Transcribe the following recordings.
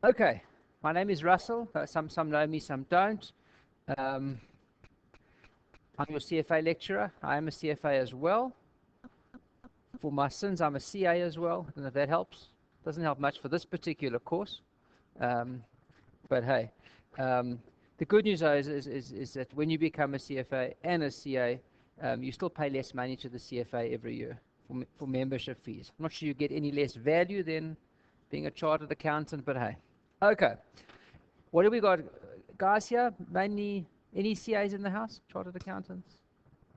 Okay, my name is Russell. Some know me, some don't. Um, I'm your CFA lecturer. I am a CFA as well. For my sins, I'm a CA as well. I don't know if that helps. Doesn't help much for this particular course. Um, but hey, um, the good news though is that when you become a CFA and a CA, you still pay less money to the CFA every year for membership fees. I'm not sure you get any less value than being a chartered accountant, but hey. Okay. What do we got, guys here? Mainly any CAs in the house? Chartered accountants.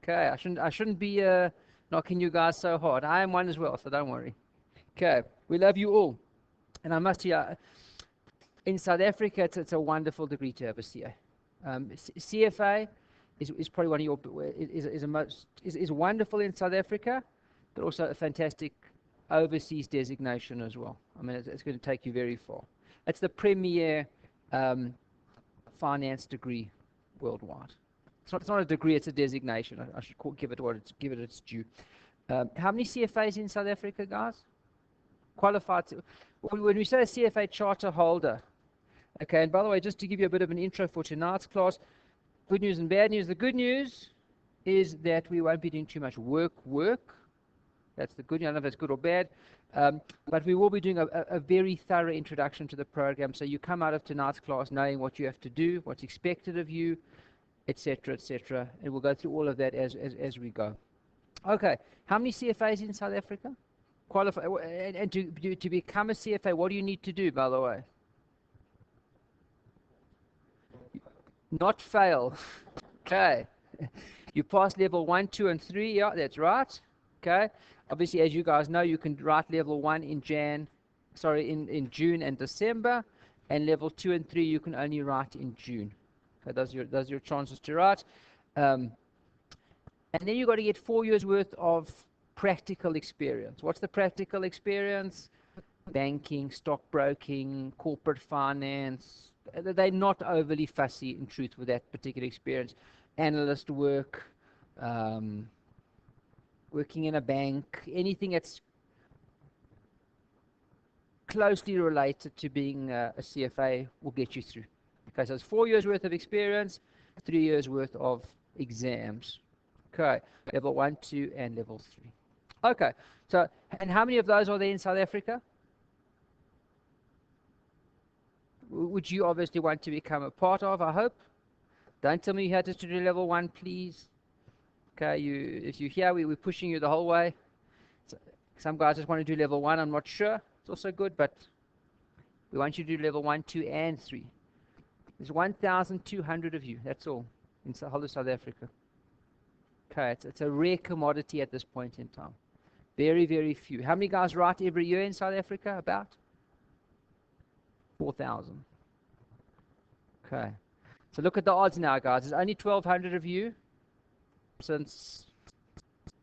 Okay, I shouldn't be knocking you guys so hard. I am one as well, so don't worry. Okay, we love you all, and I must tell you, in South Africa, it's a wonderful degree to have a CA. CFA is probably one of your is wonderful in South Africa, but also a fantastic overseas designation as well. I mean, it's going to take you very far. It's the premier finance degree worldwide. It's not a degree; it's a designation. I should give it its due. How many CFAs in South Africa, guys? Qualified. When we say a CFA charter holder, okay. And by the way, just to give you a bit of an intro for tonight's class, good news and bad news. The good news is that we won't be doing too much work. That's the good news. I don't know if it's good or bad. But we will be doing a very thorough introduction to the program, so you come out of tonight's class knowing what you have to do, what's expected of you, etc., etc. And we'll go through all of that as we go. Okay, how many CFAs in South Africa? Qualify, and to become a CFA, what do you need to do, by the way? Not fail. Okay. You pass level 1, 2, and 3. Yeah, that's right. Okay. Obviously, as you guys know, you can write level 1 in in June and December, and level 2 and 3 you can only write in June. Okay, those are your chances to write. And then you've got to get 4 years worth of practical experience. What's the practical experience? Banking, stockbroking, corporate finance. They're not overly fussy, in truth, with that particular experience. Analyst work, working in a bank, anything that's closely related to being a CFA will get you through. Okay, so it's 4 years worth of experience, 3 years worth of exams. Okay, level 1, 2, and level 3. Okay, so, and how many of those are there in South Africa? Would you obviously want to become a part of, I hope? Don't tell me you had to do level 1, please. Okay, if you're here, we're pushing you the whole way. So, some guys just want to do level 1, I'm not sure. It's also good, but we want you to do level 1, 2, and 3. There's 1,200 of you, that's all, in the whole of South Africa. Okay, it's a rare commodity at this point in time. Very, very few. How many guys write every year in South Africa? About 4,000. Okay. So look at the odds now, guys. There's only 1,200 of you since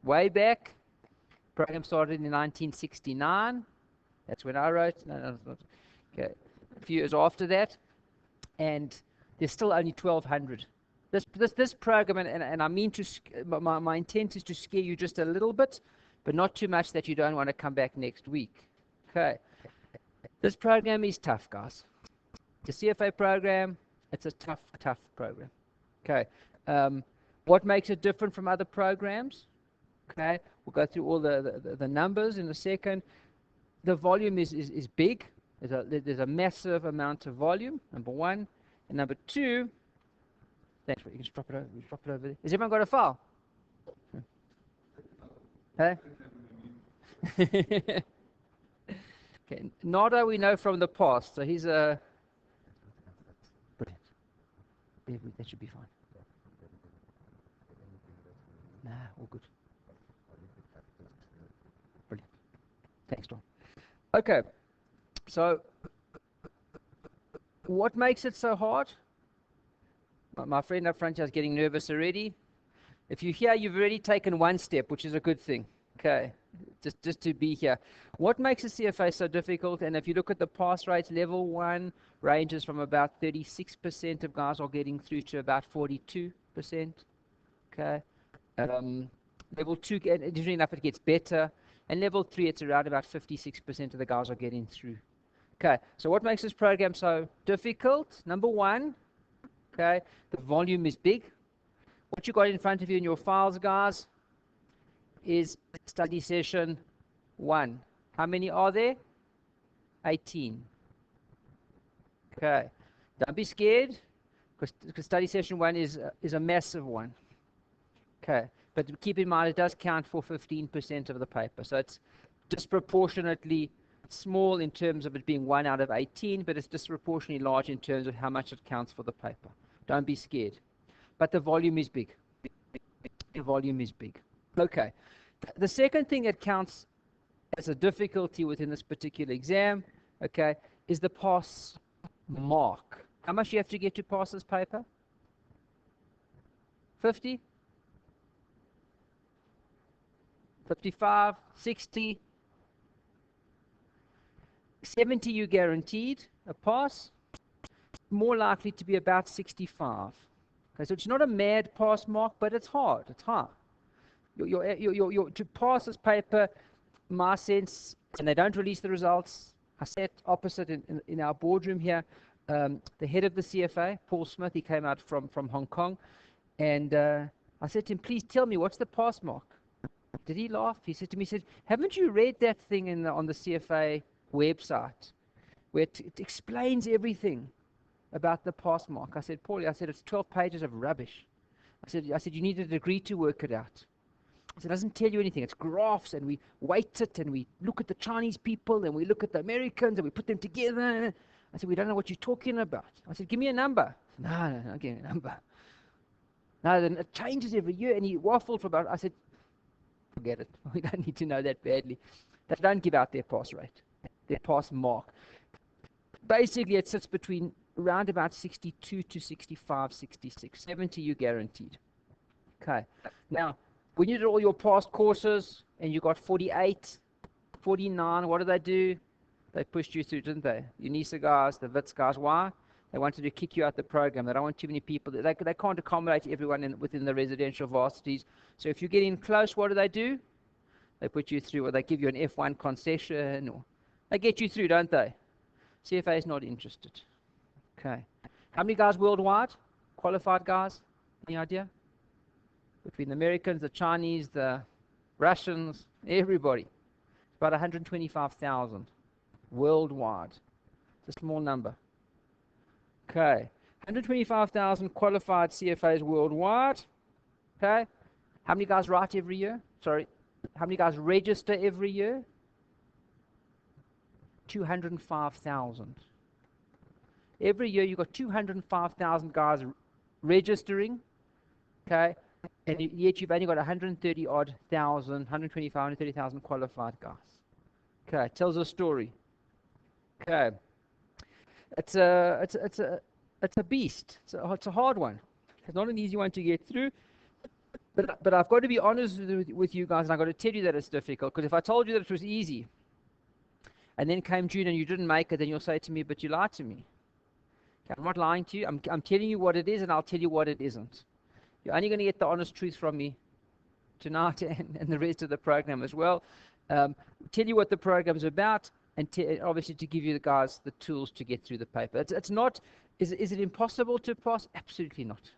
way back. The program started in 1969. That's when I wrote. No, okay. A few years after that. And there's still only 1,200. This program, and I mean to, my intent is to scare you just a little bit, but not too much that you don't want to come back next week. Okay. This program is tough, guys. The CFA program, it's a tough program. Okay. What makes it different from other programs? Okay. We'll go through all the numbers in a second. The volume is big. There's a massive amount of volume, number one. And number two, thanks, you can just drop it over there. Has everyone got a file? Hey? Okay, Nada we know from the past, so he's a... Brilliant. That should be fine. Nah, all good. Brilliant. Thanks, Tom. Okay, so what makes it so hard? My friend up front is getting nervous already. If you're here, you've already taken one step, which is a good thing. Okay, just to be here. What makes a CFA so difficult? And if you look at the pass rates, level 1 ranges from about 36% of guys are getting through to about 42%. Okay, level 2, and interestingly enough, it gets better. And level 3, it's around about 56% of the guys are getting through. Okay, so what makes this program so difficult? Number one, okay, the volume is big. What you got in front of you in your files, guys, is study session 1. How many are there? 18. Okay, don't be scared, because study session 1 is a massive one. Okay, but keep in mind it does count for 15% of the paper, so it's disproportionately small in terms of it being 1 out of 18, but it's disproportionately large in terms of how much it counts for the paper. Don't be scared. But the volume is big. The volume is big. Okay. The second thing that counts as a difficulty within this particular exam, okay, is the pass mark. How much do you have to get to pass this paper? 50? 55? 60? 70 you guaranteed a pass. More likely to be about 65. Okay, so it's not a mad pass mark, but it's hard. It's hard. To pass this paper, my sense, and they don't release the results. I sat opposite in our boardroom here, the head of the CFA, Paul Smith. He came out from Hong Kong, and I said to him, "Please tell me, what's the pass mark?" Did he laugh? He said to me, he said, "Haven't you read that thing on the CFA website where it explains everything about the pass mark?" I said, "Paulie," I said, "it's 12 pages of rubbish." I said, "You need a degree to work it out." I said, "It doesn't tell you anything. It's graphs, and we weight it, and we look at the Chinese people, and we look at the Americans, and we put them together." I said, "We don't know what you're talking about." I said, "Give me a number." No, give me a number. No, then it changes every year, and he waffled for about, I said, "Forget it. We don't need to know that badly." They don't give out their pass rate, their pass mark. Basically, it sits between around about 62 to 65, 66. 70 you guaranteed. Okay. Now, when you did all your past courses and you got 48, 49, what do? They pushed you through, didn't they? UNISA guys, the WITS guys. Why? They wanted to kick you out the program. They don't want too many people. They can't accommodate everyone within the residential varsities. So if you get in close, what do? They put you through, or they give you an F1 concession, or they get you through, don't they? CFA is not interested. Okay. How many guys worldwide? Qualified guys? Any idea? Between the Americans, the Chinese, the Russians, everybody. About 125,000 worldwide. It's a small number. Okay. 125,000 qualified CFAs worldwide. Okay. How many guys write every year? Sorry. How many guys register every year? 205,000. Every year you've got 205,000 guys registering, okay, and yet you've only got 130-odd thousand, 125, 130,000 qualified guys. Okay, it tells a story. Okay, it's a beast. It's a hard one. It's not an easy one to get through. But I've got to be honest with you guys, and I've got to tell you that it's difficult. Because if I told you that it was easy, and then came June and you didn't make it, then you'll say to me, "But you lied to me." Okay, I'm not lying to you. I'm telling you what it is, and I'll tell you what it isn't. You're only going to get the honest truth from me tonight and the rest of the program as well. Tell you what the program's about, and obviously to give you the guys the tools to get through the paper. It's not. Is it impossible to pass? Absolutely not.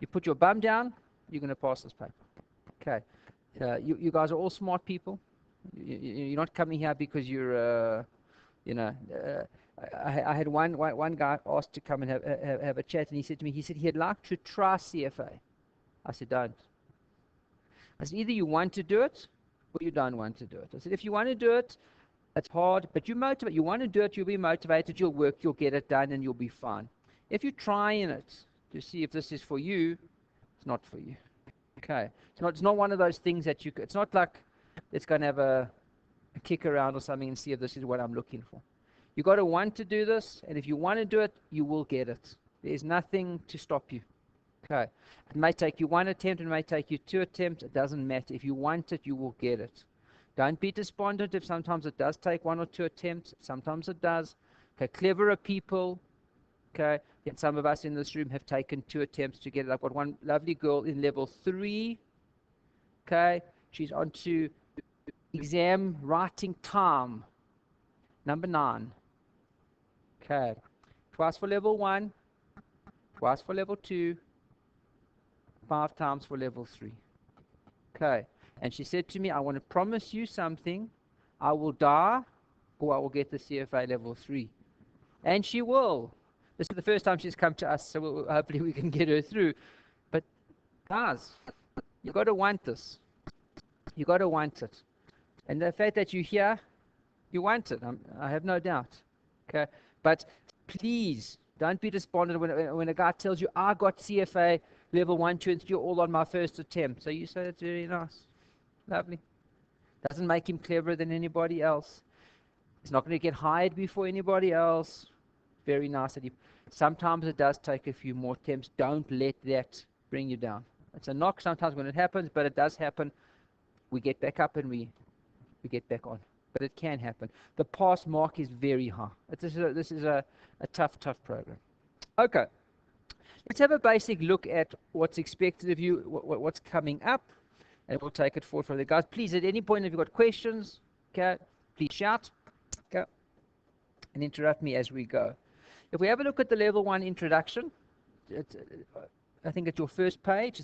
You put your bum down, you're going to pass this paper. Okay. You guys are all smart people. You're not coming here because you're, I had one guy asked to come and have a chat, and he said to me, he'd like to try CFA. I said, "Don't." I said, "Either you want to do it, or you don't want to do it." I said, "If you want to do it, it's hard, but you motivate. You want to do it, you'll be motivated, you'll work, you'll get it done, and you'll be fine. If you're trying it to see if this is for you, it's not for you." Okay. It's not one of those things that it's not like it's going to have a kick around or something and see if this is what I'm looking for. You got to want to do this, and if you want to do it, you will get it. There's nothing to stop you. Okay. It may take you 1 attempt, it may take you 2 attempts, it doesn't matter. If you want it, you will get it. Don't be despondent if sometimes it does take 1 or 2 attempts. Sometimes it does. Okay. Cleverer people, okay, yet some of us in this room have taken 2 attempts to get it. I've got one lovely girl in level 3. Okay. She's on to exam writing time, number 9. Okay. Twice for level 1, twice for level 2, 5 times for level 3. Okay. And she said to me, I want to promise you something. I will die or I will get the CFA level 3. And she will. This is the first time she's come to us, so hopefully we can get her through. But guys, you got to want this. You got to want it. And the fact that you're here, you want it. I have no doubt. Okay. But please don't be despondent when a guy tells you, I got CFA level 1, 2, and 3 all on my first attempt. So you say, that's very nice. Lovely. Doesn't make him cleverer than anybody else. He's not going to get hired before anybody else. Very nice. Sometimes it does take a few more attempts. Don't let that bring you down. It's a knock sometimes when it happens, but it does happen. We get back up and we get back on. But it can happen. The pass mark is very high. This is a tough program. Okay. Let's have a basic look at what's expected of you, what's coming up, and we'll take it forward from there. Guys, please, at any point if you've got questions, okay, please shout, okay, and interrupt me as we go. If we have a look at the level 1 introduction, I think it's your first page.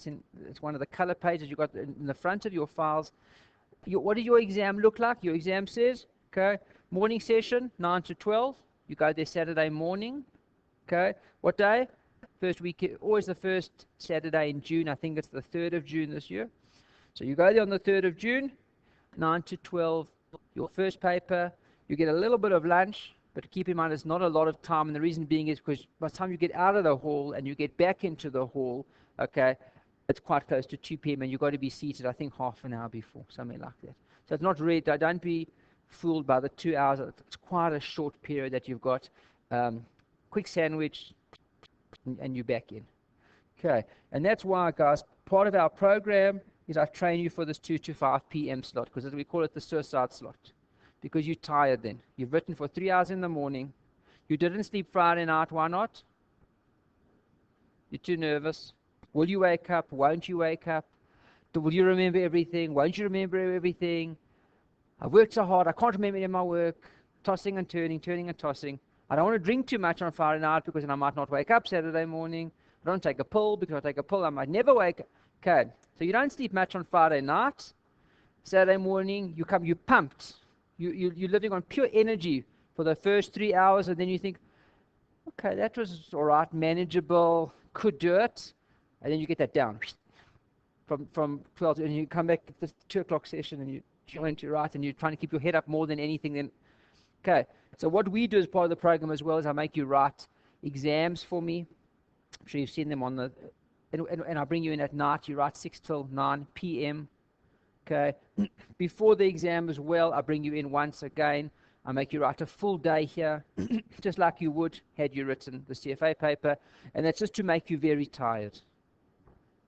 It's one of the color pages you've got in the front of your files. What does your exam look like? Your exam says, okay, morning session, 9 to 12. You go there Saturday morning. Okay, what day? First week, always the first Saturday in June. I think it's the 3rd of June this year. So you go there on the 3rd of June, 9 to 12, your first paper. You get a little bit of lunch, but keep in mind it's not a lot of time. And the reason being is because by the time you get out of the hall and you get back into the hall, okay, it's quite close to 2 p.m. and you've got to be seated, I think, half an hour before, something like that. So it's not really, don't be fooled by the 2 hours. It's quite a short period that you've got. Quick sandwich, and you're back in. Okay, and that's why, guys, part of our program is I train you for this 2 to 5 p.m. slot, because we call it the suicide slot, because you're tired then. You've written for 3 hours in the morning. You didn't sleep Friday night. Why not? You're too nervous. Will you wake up? Won't you wake up? Will you remember everything? Won't you remember everything? I've worked so hard. I can't remember any of my work. Tossing and turning and tossing. I don't want to drink too much on Friday night because then I might not wake up Saturday morning. I don't take a pill because if I take a pill I might never wake up. Okay, so you don't sleep much on Friday night. Saturday morning, you're pumped. You're living on pure energy for the first 3 hours, and then you think, okay, that was all right, manageable, could do it. And then you get that down from 12, and you come back to the 2 o'clock session, and you join to write, and you're trying to keep your head up more than anything. Then, okay, so what we do as part of the program as well is I make you write exams for me. I'm sure you've seen them on the, and I bring you in at night. You write 6 till 9 p.m. Okay, before the exam as well, I bring you in once again. I make you write a full day here, just like you would had you written the CFA paper, and that's just to make you very tired.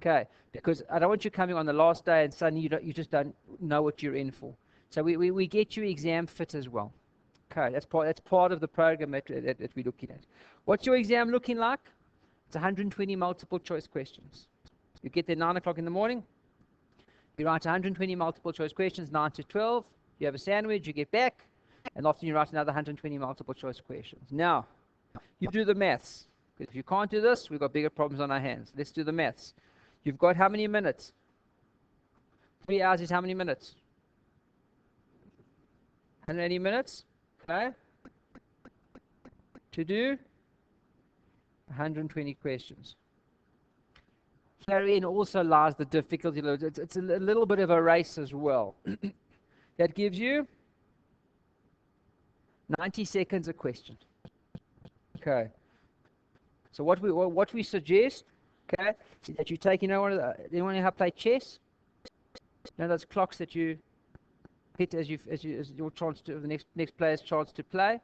Okay, because I don't want you coming on the last day and suddenly you just don't know what you're in for. So we get you exam fit as well. Okay, that's part of the program that we're looking at. What's your exam looking like? It's 120 multiple choice questions. You get there 9 o'clock in the morning. You write 120 multiple choice questions, 9 to 12. You have a sandwich, you get back, and often you write another 120 multiple choice questions. Now, you do the maths. If you can't do this, we've got bigger problems on our hands. Let's do the maths. You've got how many minutes? 3 hours is how many minutes? 180 minutes. Okay. To do 120 questions. Therein also lies the difficulty. It's a little bit of a race as well. That gives you 90 seconds a question. Okay. So what we suggest, okay, is that you take, anyone know how to play chess? You know those clocks that you hit as your chance to the next player's chance to play.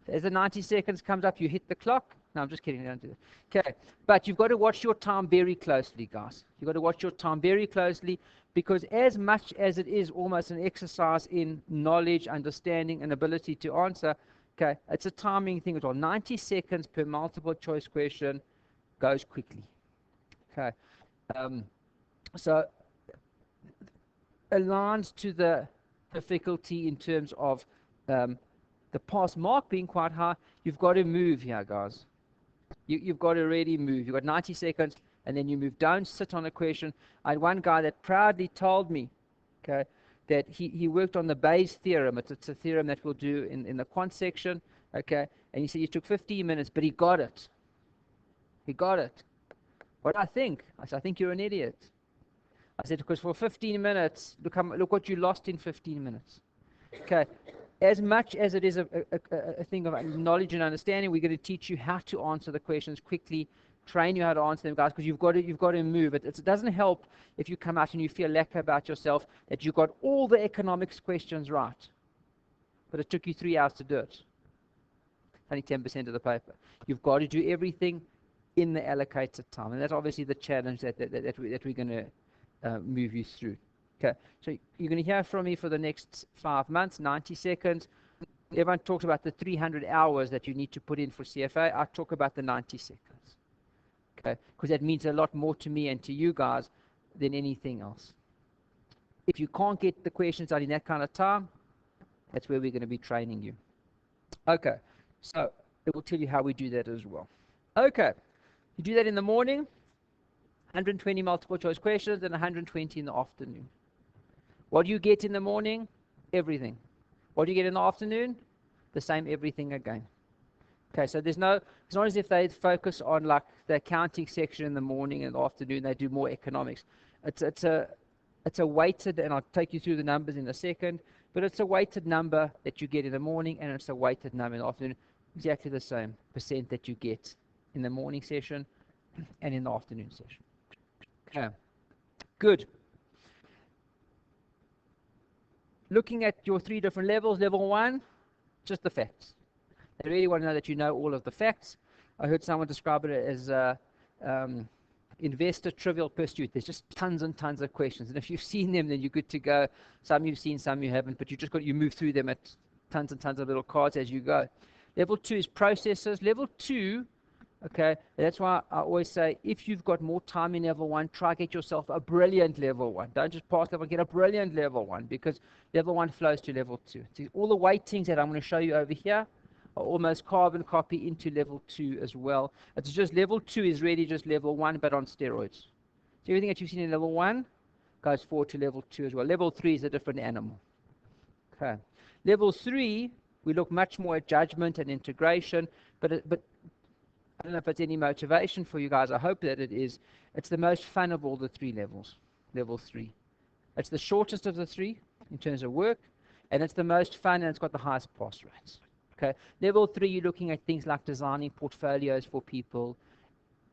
As the 90 seconds comes up, you hit the clock. No, I'm just kidding. Don't do that. Okay, but you've got to watch your time very closely, guys. You've got to watch your time very closely, because as much as it is almost an exercise in knowledge, understanding, and ability to answer, okay, it's a timing thing as well. 90 seconds per multiple choice question goes quickly. Okay, so aligns to the difficulty in terms of the pass mark being quite high. You've got to move here, guys. You've got to really move. You've got 90 seconds, and then you move. Don't sit on a question. I had one guy that proudly told me, okay, that he worked on the Bayes theorem. It's a theorem that we'll do in the quant section, okay, and he said he took 15 minutes, but he got it. He got it. What I think? I said, I think you're an idiot. I said, because for 15 minutes, look what you lost in 15 minutes. Okay, as much as it is a thing of knowledge and understanding, we're going to teach you how to answer the questions quickly, train you how to answer them, guys, because you've got to move. It doesn't help if you come out and you feel lacquer about yourself that you got all the economics questions right, but it took you 3 hours to do it. Only 10% of the paper. You've got to do everything in the allocated time, and that's obviously the challenge that we're going to move you through. Okay, so you're going to hear from me for the next 5 months, 90 seconds. Everyone talks about the 300 hours that you need to put in for CFA. I talk about the 90 seconds. Okay, because that means a lot more to me and to you guys than anything else. If you can't get the questions out in that kind of time, that's where we're going to be training you. Okay, so it will tell you how we do that as well. Okay, you do that in the morning, 120 multiple choice questions and 120 in the afternoon. What do you get in the morning? Everything. What do you get in the afternoon? The same everything again. Okay, so it's not as if they focus on like the accounting section in the morning and the afternoon, they do more economics. It's a weighted, and I'll take you through the numbers in a second, but it's a weighted number that you get in the morning, and it's a weighted number in the afternoon. Exactly the same percent that you get in the morning session and in the afternoon session. Okay, good. Looking at your 3 different levels, level 1, just the facts. They really want to know that you know all of the facts. I heard someone describe it as investor trivial pursuit. There's just tons and tons of questions, and if you've seen them, then you're good to go. Some you've seen, some you haven't, but you move through them at tons and tons of little cards as you go. Level 2 is processes. Level 2, okay, that's why I always say, if you've got more time in level 1, try get yourself a brilliant level 1. Don't just pass level 1, get a brilliant level 1, because level 1 flows to level 2. See, all the weightings that I'm going to show you over here are almost carbon copy into level 2 as well. It's just level 2 is really just level 1, but on steroids. So everything that you've seen in level 1 goes forward to level 2 as well. Level 3 is a different animal. Okay. Level 3, we look much more at judgment and integration, but I don't know if it's any motivation for you guys. I hope that it is. It's the most fun of all the 3 levels, level 3. It's the shortest of the 3 in terms of work, and it's the most fun, and it's got the highest pass rates. Okay. Level 3, you're looking at things like designing portfolios for people,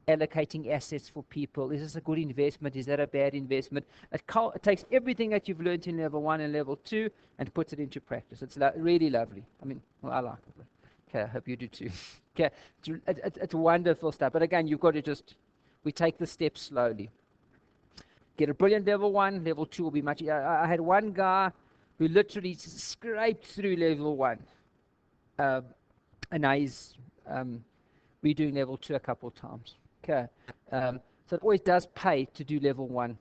allocating assets for people. Is this a good investment? Is that a bad investment? It takes everything that you've learned in level 1 and level 2 and puts it into practice. It's really lovely. I mean, well, I like it. Okay, I hope you do too. Okay, it's wonderful stuff. But again, you've got to we take the steps slowly. Get a brilliant level 1. Level 2 will be much. I had one guy who literally scraped through level 1. And now he's redoing level 2 a couple of times. Okay, so it always does pay to do level 1.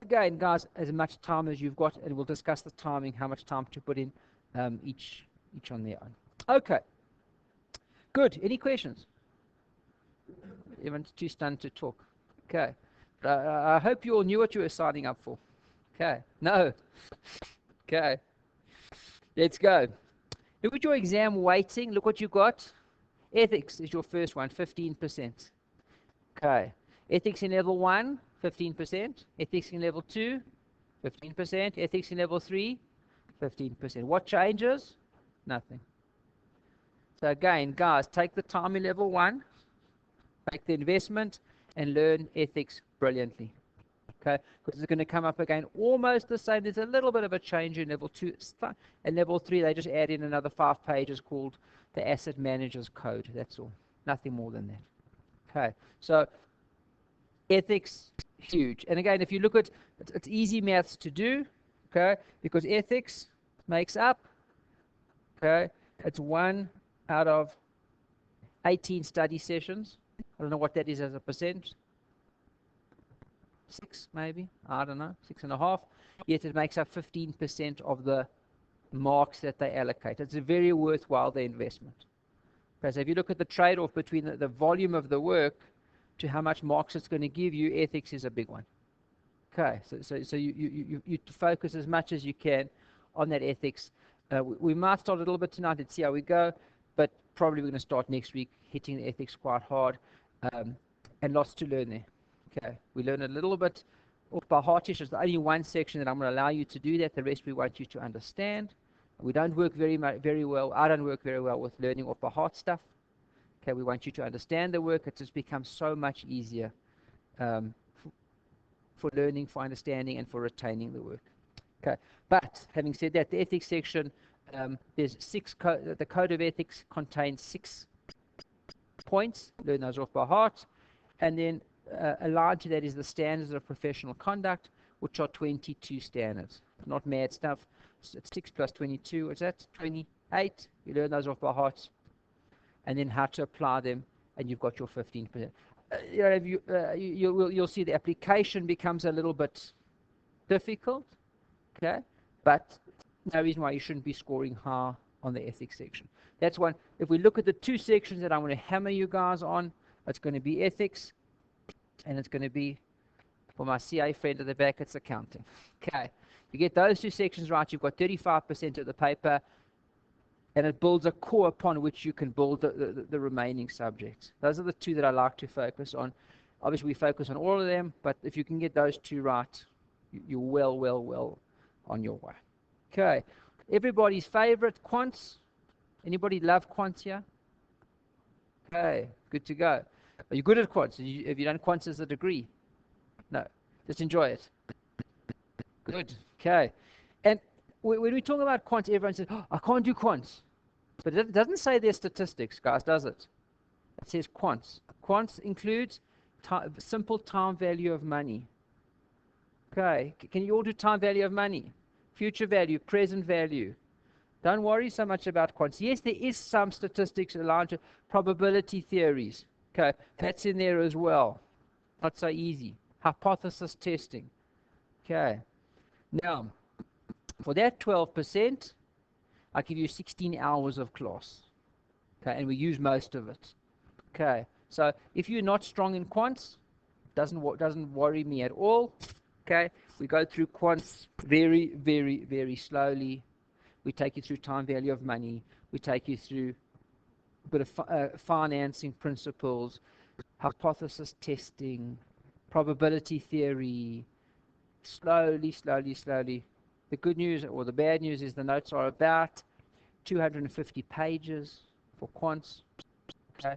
Again, guys, as much time as you've got, and we'll discuss the timing, how much time to put in each on their own. Okay, good. Any questions? Everyone's too stunned to talk. Okay, I hope you all knew what you were signing up for. Okay, no. Okay, let's go. Look at your exam weighting. Look what you got. Ethics is your first one, 15%. Okay. Ethics in level 1, 15%. Ethics in level 2, 15%. Ethics in level 3, 15%. What changes? Nothing. So again, guys, take the time in level 1, make the investment, and learn ethics brilliantly. Okay, because it's going to come up again almost the same. There's a little bit of a change in level 2. And level 3, they just add in another 5 pages called the Asset Manager's Code. That's all. Nothing more than that. Okay, so ethics, huge. And again, if you look at it's easy maths to do, okay, because ethics makes up, okay, it's 1 out of 18 study sessions. I don't know what that is as a percent. 6 maybe, I don't know, 6.5, yet it makes up 15% of the marks that they allocate. It's a very worthwhile the investment. Okay, so if you look at the trade-off between the volume of the work to how much marks it's going to give you, ethics is a big one. Okay, so you focus as much as you can on that ethics. We might start a little bit tonight and see how we go, but probably we're going to start next week hitting the ethics quite hard, and lots to learn there. Okay, we learn a little bit off by heartish. There's only one section that I'm going to allow you to do that. The rest we want you to understand. We don't work very well. I don't work very well with learning off by heart stuff. Okay, we want you to understand the work. It just becomes so much easier for learning, for understanding, and for retaining the work. Okay, but having said that, the ethics section, there's the code of ethics contains 6 points. Learn those off by heart, and then aligned to that is the standards of professional conduct, which are 22 standards. Not mad stuff. It's 6 plus 22. What's that? 28. You learn those off by heart, and then how to apply them, and you've got your 15%. You'll see the application becomes a little bit difficult, okay? But no reason why you shouldn't be scoring high on the ethics section. That's one. If we look at the 2 sections that I'm going to hammer you guys on, it's going to be ethics, and it's going to be, for my CA friend at the back, it's accounting. Okay, you get those 2 sections right, you've got 35% of the paper, and it builds a core upon which you can build the remaining subjects. Those are the 2 that I like to focus on. Obviously, we focus on all of them, but if you can get those 2 right, you're well on your way. Okay, everybody's favorite, quants. Anybody love quants here? Okay, good to go. Are you good at quants? Have you done quants as a degree? No, just enjoy it. Good, okay. And when we talk about quants, everyone says, oh, I can't do quants. But it doesn't say their statistics, guys, does it? It says quants. Quants includes simple time value of money. Okay, can you all do time value of money? Future value, present value. Don't worry so much about quants. Yes, there is some statistics aligned to probability theories. Okay, that's in there as well. Not so easy. Hypothesis testing. Okay, now, for that 12%, I give you 16 hours of class. Okay, and we use most of it. Okay, so if you're not strong in quants, doesn't worry me at all. Okay, we go through quants very slowly. We take you through time value of money. We take you through a bit of financing principles, hypothesis testing, probability theory. Slowly. The good news or the bad news is the notes are about 250 pages for quants. Okay.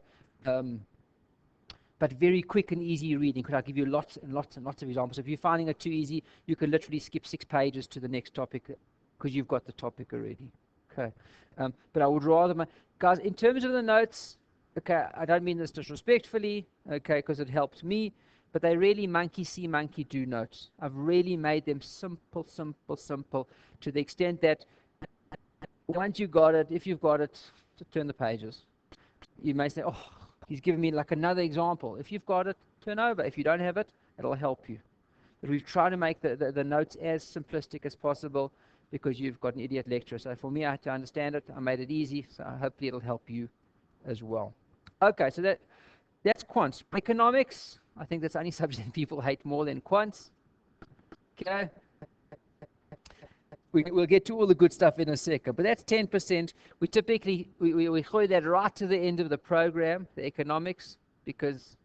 But very quick and easy reading, because I'll give you lots and lots of examples. If you're finding it too easy, you can literally skip 6 pages to the next topic because you've got the topic already. Okay. But I would rather, guys, in terms of the notes, okay, I don't mean this disrespectfully, okay, because it helps me, but they really monkey see, monkey do notes. I've really made them simple, to the extent that once you got it, if you've got it, to turn the pages. You may say, oh, he's given me like another example. If you've got it, turn over. If you don't have it, it'll help you. But we've tried to make the notes as simplistic as possible because you've got an idiot lecturer. So for me, I had to understand it. I made it easy, so hopefully it'll help you as well. Okay, so that's quants. Economics, I think that's the only subject that people hate more than quants. Okay. We'll get to all the good stuff in a second, but that's 10%. We typically we throw that right to the end of the program, the economics, because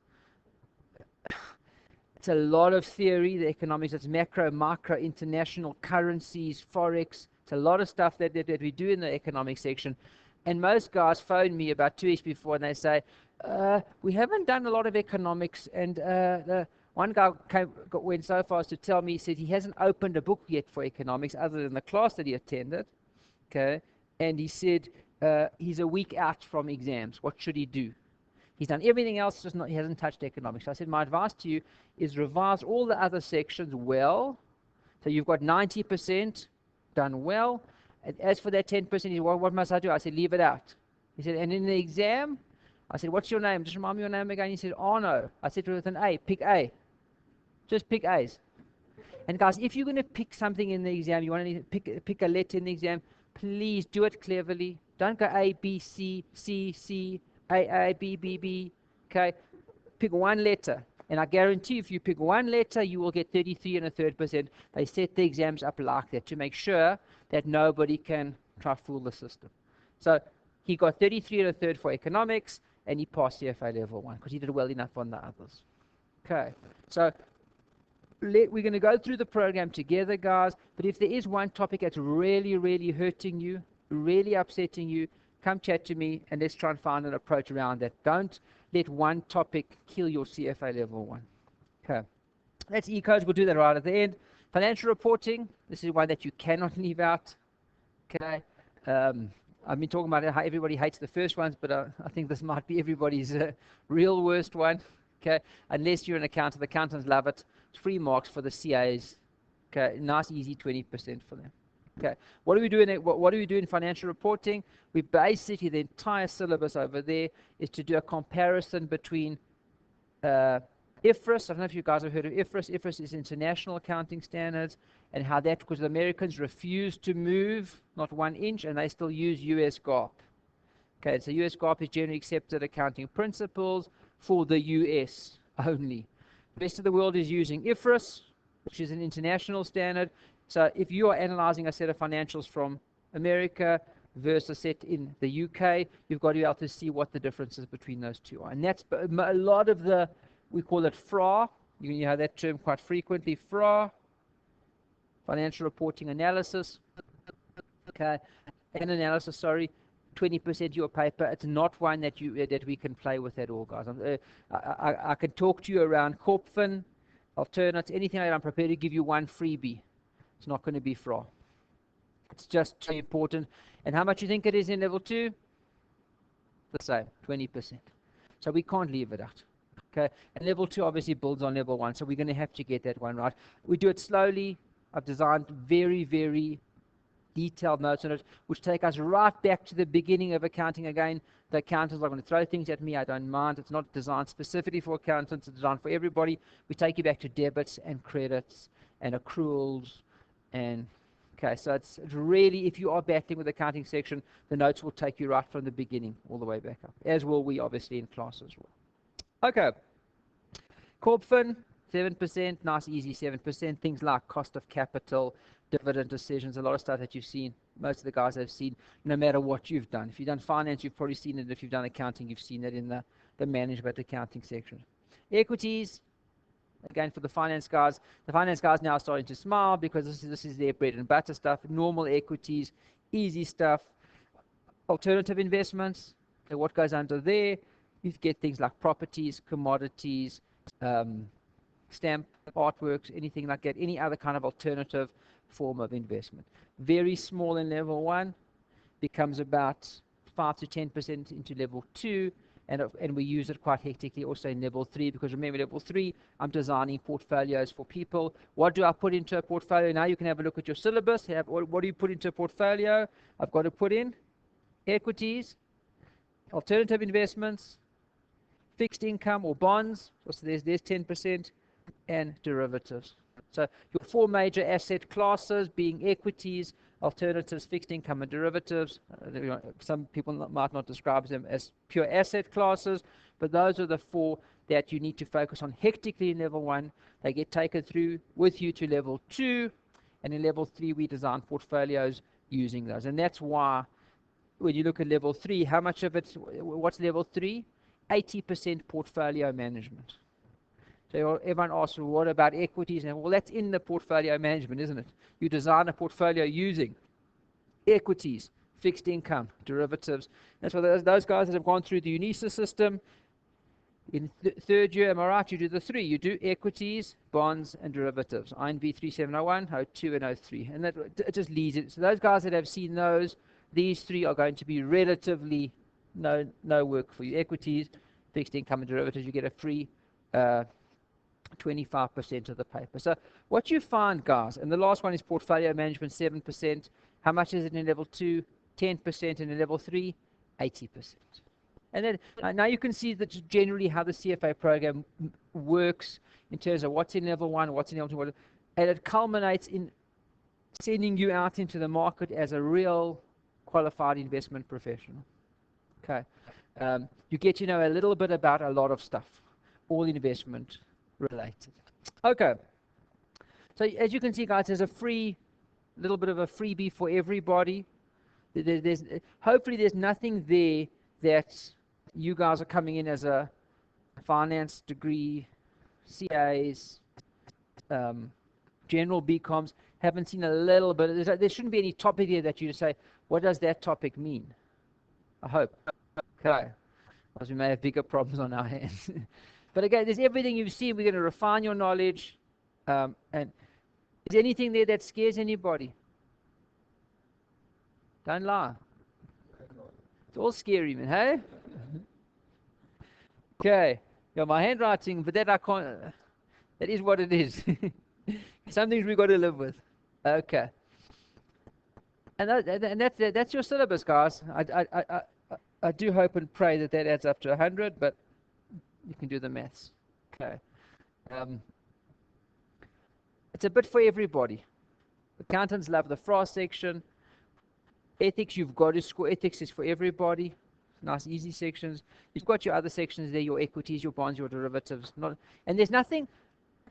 it's a lot of theory, the economics. It's macro, micro, international currencies, forex. It's a lot of stuff that we do in the economics section. And most guys phone me about 2 weeks before and they say, we haven't done a lot of economics, and one guy went so far as to tell me, he said he hasn't opened a book yet for economics other than the class that he attended, okay? And he said he's a week out from exams. What should he do? He's done everything else, just he hasn't touched economics. So I said, my advice to you is revise all the other sections well. So you've got 90% done well. And as for that 10%, he said, what must I do? I said, leave it out. He said, and in the exam, I said, what's your name? Just remind me your name again. He said, Arno. I said, with an A, pick A. Just pick A's. And guys, if you're going to pick something in the exam, you want to pick a letter in the exam, please do it cleverly. Don't go A, B, C, C, C, A, B, B, B. Okay, pick one letter. And I guarantee if you pick one letter, you will get 33 and a third percent. They set the exams up like that to make sure that nobody can try to fool the system. So he got 33 and a third for economics, and he passed CFA level 1 because he did well enough on the others. Okay, so we're going to go through the program together, guys. But if there is one topic that's really, really hurting you, really upsetting you, come chat to me, and let's try and find an approach around that. Don't let one topic kill your CFA level 1. Okay, that's e-codes. We'll do that right at the end. Financial reporting. This is one that you cannot leave out. Okay. I've been talking about how everybody hates the first ones, but I think this might be everybody's real worst one. Okay, unless you're an accountant, the accountants love it. It's free marks for the CAs. Okay, nice, easy 20% for them. Okay, what do we do in financial reporting? We basically, the entire syllabus over there is to do a comparison between IFRS. I don't know if you guys have heard of IFRS. IFRS is International Accounting Standards, and how that, because the Americans refuse to move not 1 inch, and they still use US GAAP. Okay, so US GAAP is generally accepted accounting principles for the US only. The rest of the world is using IFRS, which is an international standard. So if you are analyzing a set of financials from America versus a set in the UK, you've got to be able to see what the differences between those two are. And that's a lot of the, we call it FRA. You have that term quite frequently, FRA, financial reporting analysis. Okay, and analysis, sorry. 20% of your paper. It's not one that we can play with at all, guys. I can talk to you around CorpFin, alternates, anything like that. I'm prepared to give you one freebie. It's not going to be FRA. It's just too important. And how much you think it is in level 2? The same, 20%. So we can't leave it out. Okay, and level 2 obviously builds on level 1, so we're going to have to get that one right. We do it slowly. I've designed very, very detailed notes on it, which take us right back to the beginning of accounting again. The accountants are going to throw things at me. I don't mind. It's not designed specifically for accountants. It's designed for everybody. We take you back to debits and credits and accruals. And okay, so it's really, if you are battling with the accounting section, the notes will take you right from the beginning all the way back up, as will we obviously in class as well. Okay, CorpFin, 7%, nice easy 7%. Things like cost of capital, dividend decisions, a lot of stuff that you've seen. Most of the guys have seen, no matter what you've done. If you've done finance, you've probably seen it. If you've done accounting, you've seen it in the management accounting section. Equities, again, for the finance guys now are starting to smile because this is their bread and butter stuff. Normal equities, easy stuff. Alternative investments, so what goes under there? You get things like properties, commodities, stamp, artworks, anything like that, any other kind of alternative form of investment. Very small in level 1, becomes about 5 to 10% into level 2, and we use it quite hectically also in level 3, because remember, level 3, I'm designing portfolios for people. What do I put into a portfolio? Now you can have a look at your syllabus. What do you put into a portfolio? I've got to put in equities, alternative investments, fixed income or bonds, so there's 10%, and derivatives. So your 4 major asset classes being equities, alternatives, fixed income, and derivatives. Some people might not describe them as pure asset classes, but those are the 4 that you need to focus on hectically in level 1. They get taken through with you to level 2, and in level 3 we design portfolios using those. And that's why when you look at level 3, how much of it, what's level 3? 80% portfolio management. So everyone asks, well, what about equities? And well, that's in the portfolio management, isn't it? You design a portfolio using equities, fixed income, derivatives. That's why those guys that have gone through the UNISA system, in third year, am I right? You do the 3. You do equities, bonds, and derivatives. INV 3701, 02, and 03. And that it just leads it. So those guys that have seen those, these 3 are going to be relatively no work for you. Equities, fixed income, and derivatives, you get a free 25% of the paper. So what you find, guys, and the last one is portfolio management, 7%. How much is it in level 2? 10%, and in level 3, 80%. And then now you can see that generally how the CFA program works in terms of what's in level 1, what's in level 2, and it culminates in sending you out into the market as a real qualified investment professional. Okay. You get to know a little bit about a lot of stuff, all investment related. Okay, so as you can see, guys, there's a little bit of a freebie for everybody. Hopefully there's nothing there that you guys are coming in as a finance degree, CAs, general BComs, haven't seen a little bit. There shouldn't be any topic here that you just say, what does that topic mean? I hope. Okay. Because we may have bigger problems on our hands. But again, there's everything you've seen. We're going to refine your knowledge. And is there anything there that scares anybody? Don't lie. It's all scary, man, hey? Okay. Yeah, my handwriting, but that I can't. That is what it is. Some things we've got to live with. Okay. And that's your syllabus, guys. I do hope and pray that adds up to 100, but you can do the maths. Okay. It's a bit for everybody. Accountants love the FRA section. Ethics, you've got to score. Ethics is for everybody. Nice, easy sections. You've got your other sections there, your equities, your bonds, your derivatives. And there's nothing,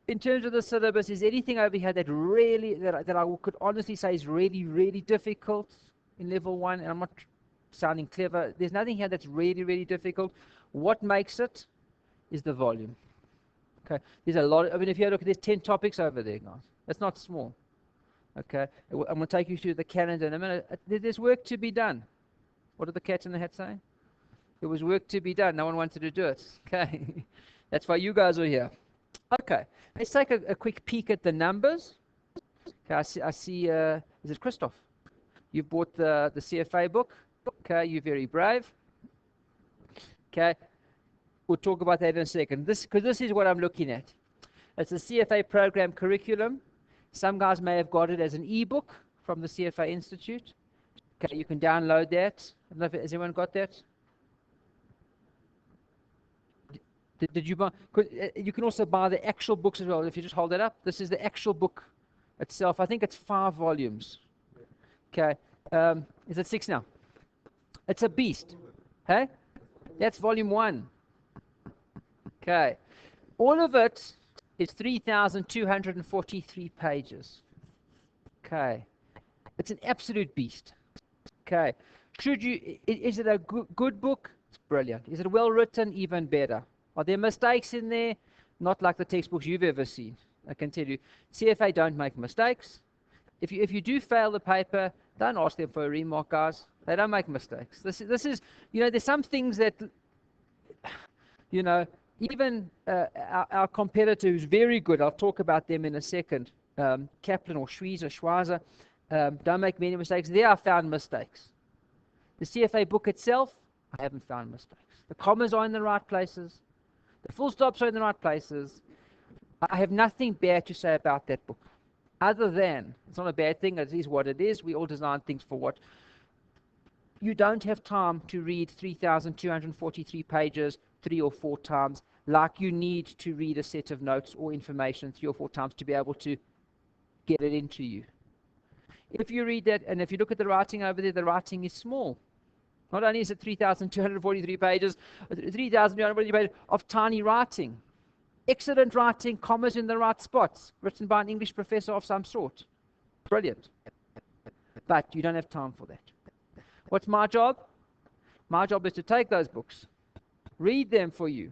in terms of the syllabus, is anything over here that really, that I could honestly say is really, really difficult in level 1, and I'm not sounding clever. There's nothing here that's really, really difficult. What makes it is the volume. Okay, there's a lot. I mean, if you look, there's 10 topics over there, guys. That's not small. Okay, I'm going to take you through the calendar in a minute. There's work to be done. What did the cat in the hat say? There was work to be done. No one wanted to do it. Okay, that's why you guys are here. Okay, let's take a quick peek at the numbers. Okay, I see. Is it Christoph? You bought the CFA book. Okay, you're very brave. Okay, we'll talk about that in a second. Because this is what I'm looking at. It's a CFA program curriculum. Some guys may have got it as an e-book from the CFA Institute. Okay, you can download that. I don't know if, has everyone got that? Did you buy? You can also buy the actual books as well. If you just hold it up, this is the actual book itself. I think it's 5 volumes. Okay, is it 6 now? It's a beast. Hey, that's volume 1. Okay, all of it is 3,243 pages. Okay, it's an absolute beast. Okay, is it a good book? It's brilliant. Is it well written? Even better. Are there mistakes in there? Not like the textbooks you've ever seen. I can tell you, CFA don't make mistakes. If you do fail the paper, don't ask them for a remark, guys. They don't make mistakes. This is, there's some things that, even our competitor who's very good, I'll talk about them in a second, Kaplan or Schweizer, don't make many mistakes. There I found mistakes. The CFA book itself, I haven't found mistakes. The commas are in the right places. The full stops are in the right places. I have nothing bad to say about that book, other than, it's not a bad thing, it is what it is. We all design things for what. You don't have time to read 3,243 pages 3 or 4 times, like you need to read a set of notes or information 3 or 4 times to be able to get it into you. If you read that, and if you look at the writing over there, the writing is small. Not only is it 3,243 pages, 3,243 pages of tiny writing. Excellent writing, commas in the right spots, written by an English professor of some sort. Brilliant. But you don't have time for that. What's my job? My job is to take those books, read them for you,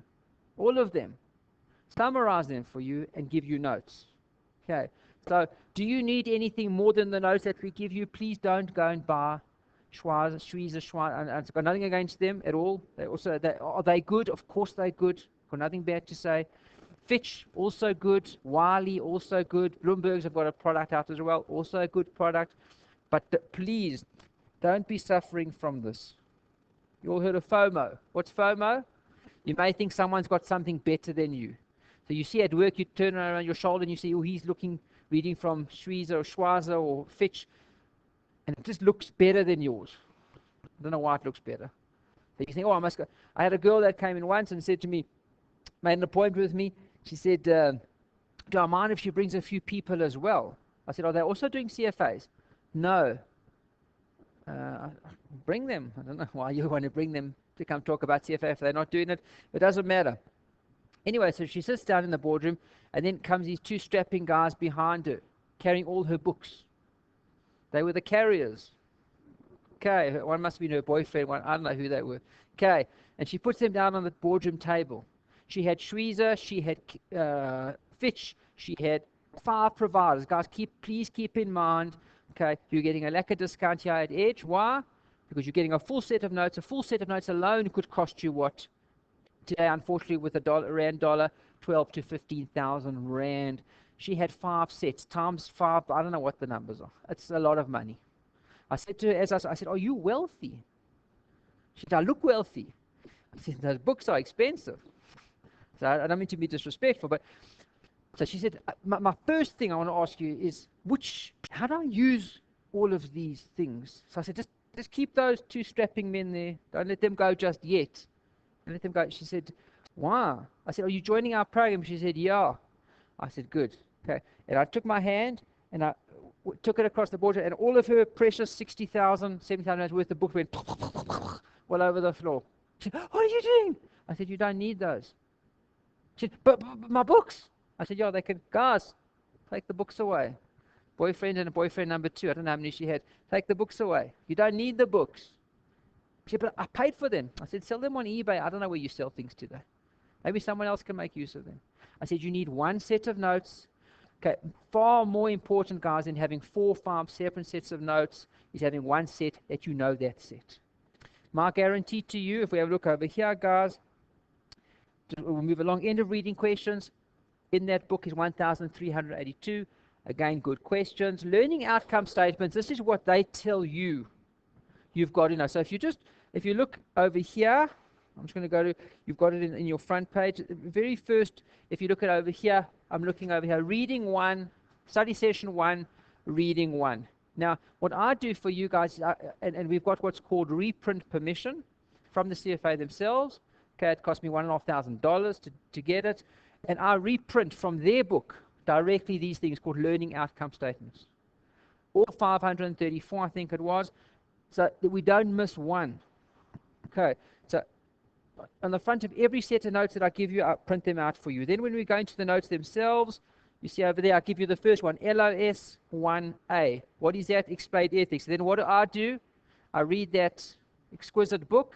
all of them, summarize them for you, and give you notes. Okay, so do you need anything more than the notes that we give you? Please don't go and buy Schweizer, and I've got nothing against them at all. Are they good? Of course they're good. Got nothing bad to say. Fitch, also good. Wiley, also good. Bloomberg's have got a product out as well, also a good product. But please, don't be suffering from this. You all heard of FOMO. What's FOMO? You may think someone's got something better than you. So you see at work, you turn around your shoulder and you see, oh, he's reading from Schweizer or Fitch, and it just looks better than yours. I don't know why it looks better. So you think, oh, I must go. I had a girl that came in once and said to me, made an appointment with me. She said, do I mind if she brings a few people as well? I said, are they also doing CFAs? No. Bring them. I don't know why you want to bring them to come talk about CFA if they're not doing it. It doesn't matter. Anyway, so she sits down in the boardroom, and then comes these two strapping guys behind her, carrying all her books. They were the carriers. Okay, one must have been her boyfriend, one, I don't know who they were. Okay, and she puts them down on the boardroom table. She had Schweizer, she had Fitch, she had 5 providers. Guys, please keep in mind, okay, you're getting a lacquer discount here at Edge. Why? Because you're getting a full set of notes. A full set of notes alone could cost you what? Today, unfortunately, with the rand dollar, 12 to 15,000 rand. She had 5 sets times 5. I don't know what the numbers are. It's a lot of money. I said to her, I said, are you wealthy? She said, I look wealthy. I said, those books are expensive. So I don't mean to be disrespectful, but so she said, my first thing I want to ask you is, how do I use all of these things? So I said, just keep those 2 strapping men there. Don't let them go just yet. Don't let them go. She said, why? I said, are you joining our program? She said, yeah. I said, good. Okay. And I took my hand and I took it across the border, and all of her precious 60,000, 70,000 worth of books went all over the floor. She said, what are you doing? I said, you don't need those. She said, but my books. I said, yeah, they can. Guys, take the books away. Boyfriend and a boyfriend number 2. I don't know how many she had. Take the books away. You don't need the books. She said, but I paid for them. I said, sell them on eBay. I don't know where you sell things today. Maybe someone else can make use of them. I said, you need 1 set of notes. Okay, far more important, guys, than having 4 or 5 separate sets of notes is having 1 set that you know that set. My guarantee to you, if we have a look over here, guys, we'll move along. End of reading questions. In that book is 1,382. Again, good questions. Learning outcome statements. This is what they tell you you've got to know. So if you look over here, I'm just going to go to, you've got it in your front page. Very first, if you look at over here, I'm looking over here, reading 1, study session 1, reading 1. Now, what I do for you guys, and we've got what's called reprint permission from the CFA themselves. Okay, it cost me $1,500 to get it. And I reprint from their book directly these things called learning outcome statements. All 534, I think it was, so that we don't miss one. Okay, so on the front of every set of notes that I give you, I print them out for you. Then when we go into the notes themselves, you see over there, I give you the first one, LOS 1A. What is that? Explained ethics. Then what do? I read that exquisite book,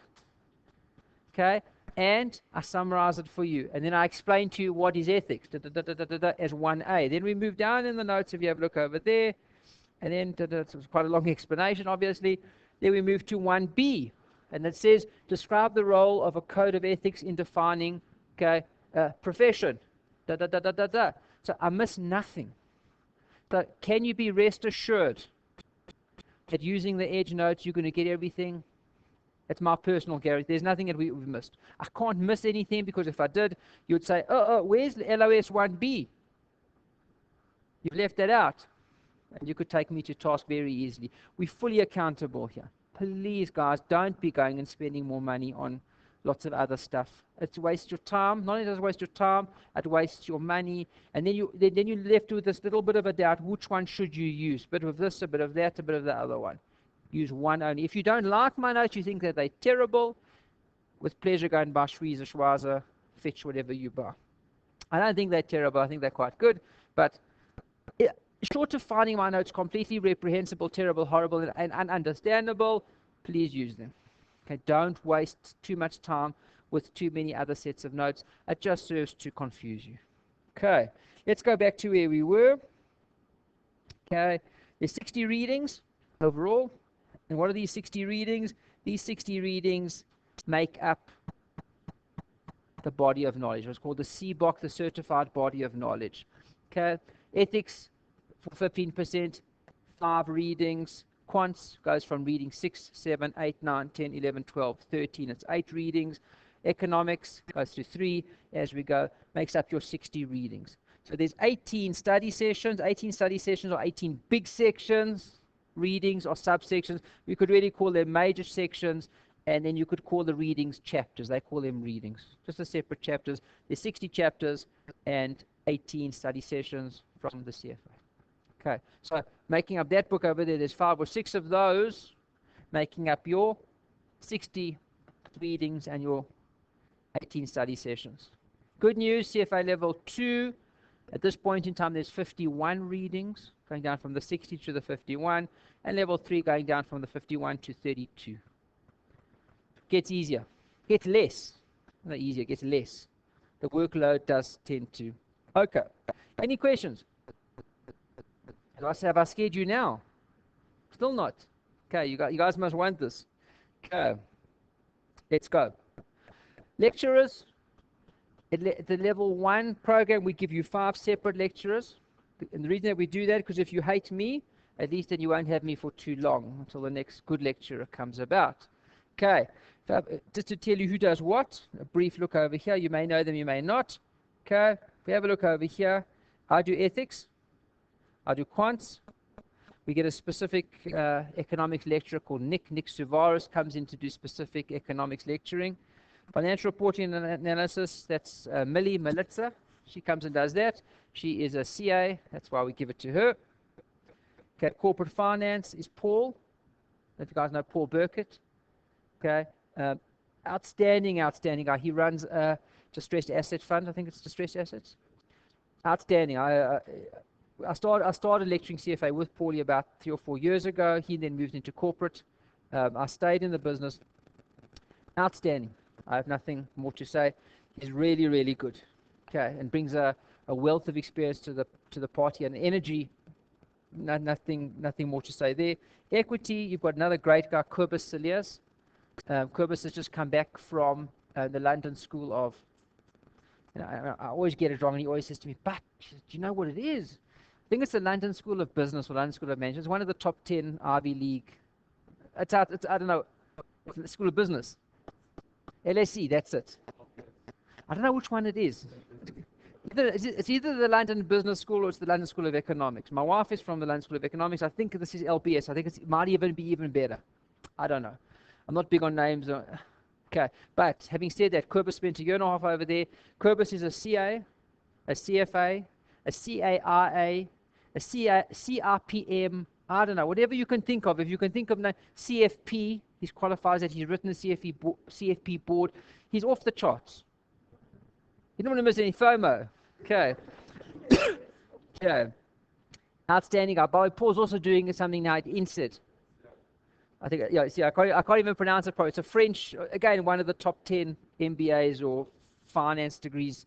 okay, and I summarize it for you. And then I explain to you what is ethics, as 1A. Then we move down in the notes, if you have a look over there, and then it's quite a long explanation, obviously. Then we move to 1B, and it says, describe the role of a code of ethics in defining, okay, profession. So I miss nothing. So can you be rest assured that using the Edge notes, you're going to get everything? It's my personal guarantee. There's nothing that we've missed. I can't miss anything, because if I did, you'd say, where's the LOS 1B? You've left that out. And you could take me to task very easily. We're fully accountable here. Please, guys, don't be going and spending more money on lots of other stuff. It's waste your time. Not only does it waste your time, it wastes your money. And then you're left with this little bit of a doubt, which one should you use? A bit of this, a bit of that, a bit of the other one. Use one only. If you don't like my notes, you think that they're terrible, with pleasure go and buy Schweizer, Fitch, whatever you buy. I don't think they're terrible. I think they're quite good. But short of finding my notes completely reprehensible, terrible, horrible, and ununderstandable, please use them. Okay, don't waste too much time with too many other sets of notes. It just serves to confuse you. Okay, let's go back to where we were. Okay, there's 60 readings overall. And what are these 60 readings? These 60 readings make up the body of knowledge. It's called the CBOC, the Certified Body of Knowledge. Okay, ethics for 15%, 5 readings. Quants goes from reading 6, 7, 8, 9, 10, 11, 12, 13. It's 8 readings. Economics goes to 3 as we go, makes up your 60 readings. So there's 18 study sessions. 18 study sessions or 18 big sections, readings or subsections. We could really call them major sections, and then you could call the readings chapters. They call them readings, just as separate chapters. There's 60 chapters and 18 study sessions from the CFA. Okay, so making up that book over there, there's 5 or 6 of those, making up your 60 readings and your 18 study sessions. Good news, CFA level 2, at this point in time there's 51 readings, going down from the 60 to the 51, and level 3 going down from the 51 to 32. Gets easier, gets less, not easier, gets less. The workload does tend to. Okay, any questions? Have I scared you now? Still not. Okay, you guys must want this. Okay, let's go. Lecturers, at the level 1 program, we give you 5 separate lecturers. And the reason that we do that, because if you hate me, at least then you won't have me for too long, until the next good lecturer comes about. Okay, just to tell you who does what, a brief look over here. You may know them, you may not. Okay, if we have a look over here, I do ethics, I do quants. We get a specific economics lecturer called Nick Suvaris comes in to do specific economics lecturing. Financial reporting and analysis, that's Melitza. She comes and does that. She is a CA, that's why we give it to her. Okay, corporate finance is Paul. If you guys know Paul Burkett. Okay, outstanding guy. He runs a distressed asset fund. I think it's distressed assets. Outstanding. I started lecturing CFA with Paulie about 3 or 4 years ago. He then moved into corporate. I stayed in the business. Outstanding. I have nothing more to say. He's really, really good. Okay, and brings a wealth of experience to the party and energy. Nothing more to say there. Equity, you've got another great guy, Kobus Cilliers. Kobus has just come back from the London School of. I always get it wrong, and he always says to me, "But do you know what it is?" I think it's the London School of Business or London School of Management. It's one of the top 10 Ivy League. I don't know, the School of Business. LSE, that's it. I don't know which one it is. It's either the London Business School or it's the London School of Economics. My wife is from the London School of Economics. I think this is LBS. I think it might even be even better. I don't know. I'm not big on names. Okay, but having said that, Kobus spent 1.5 years over there. Kobus is a CA, a CFA, a CARA, a CRPM, I don't know, whatever you can think of. If you can think of CFP, he's qualifies that, he's written the CFP board. He's off the charts. You don't want to miss any FOMO. Okay. Okay. Outstanding guy. Paul's also doing something now at INSEAD. I think, yeah, see, I can't even pronounce it properly. It's a French, again, one of the top 10 MBAs or finance degrees,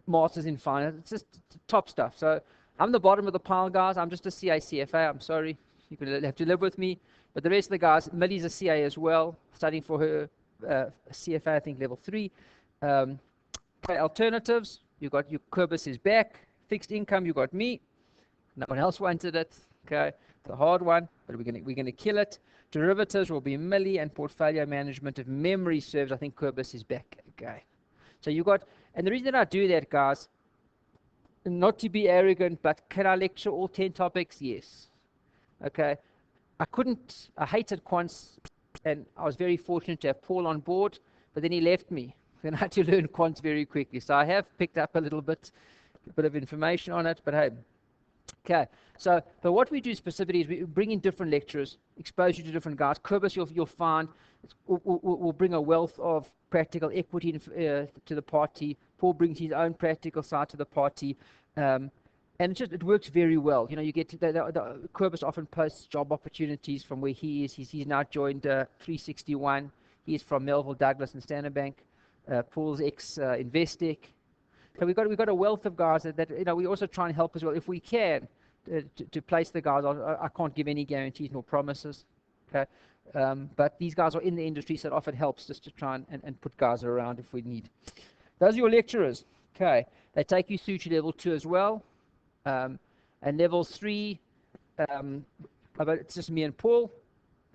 masters in finance. It's just top stuff. So I'm the bottom of the pile, guys. I'm just a CA CFA. I'm sorry. You're going to have to live with me. But the rest of the guys, Millie's a CA as well, studying for her CFA, I think, level 3. Okay, alternatives, you got your Kobus is back. Fixed income, you got me. No one else wanted it. Okay, it's a hard one, but we're gonna kill it. Derivatives will be Millie, and portfolio management, if memory serves, I think Kobus is back. Okay, so you got, and the reason that I do that, guys, not to be arrogant, but can I lecture all 10 topics? Yes. Okay, I hated quants, and I was very fortunate to have Paul on board, but then he left me. Then I had to learn quants very quickly. So I have picked up a bit of information on it, but hey. Okay, so but what we do specifically is we bring in different lecturers, expose you to different guys. Kobus, you'll find, will bring a wealth of practical equity to the party. Paul brings his own practical side to the party. And it works very well. You know, you get to the Kobus often posts job opportunities from where he is. He's now joined 361. He's from Melville Douglas and Standard Bank. Paul's ex Investec. So we've got a wealth of guys that you know, we also try and help as well if we can to place the guys. I can't give any guarantees nor promises. Okay, but these guys are in the industry, so it often helps just to try and put guys around if we need. Those are your lecturers. Okay, they take you through to level 2 as well, and level 3. But it's just me and Paul.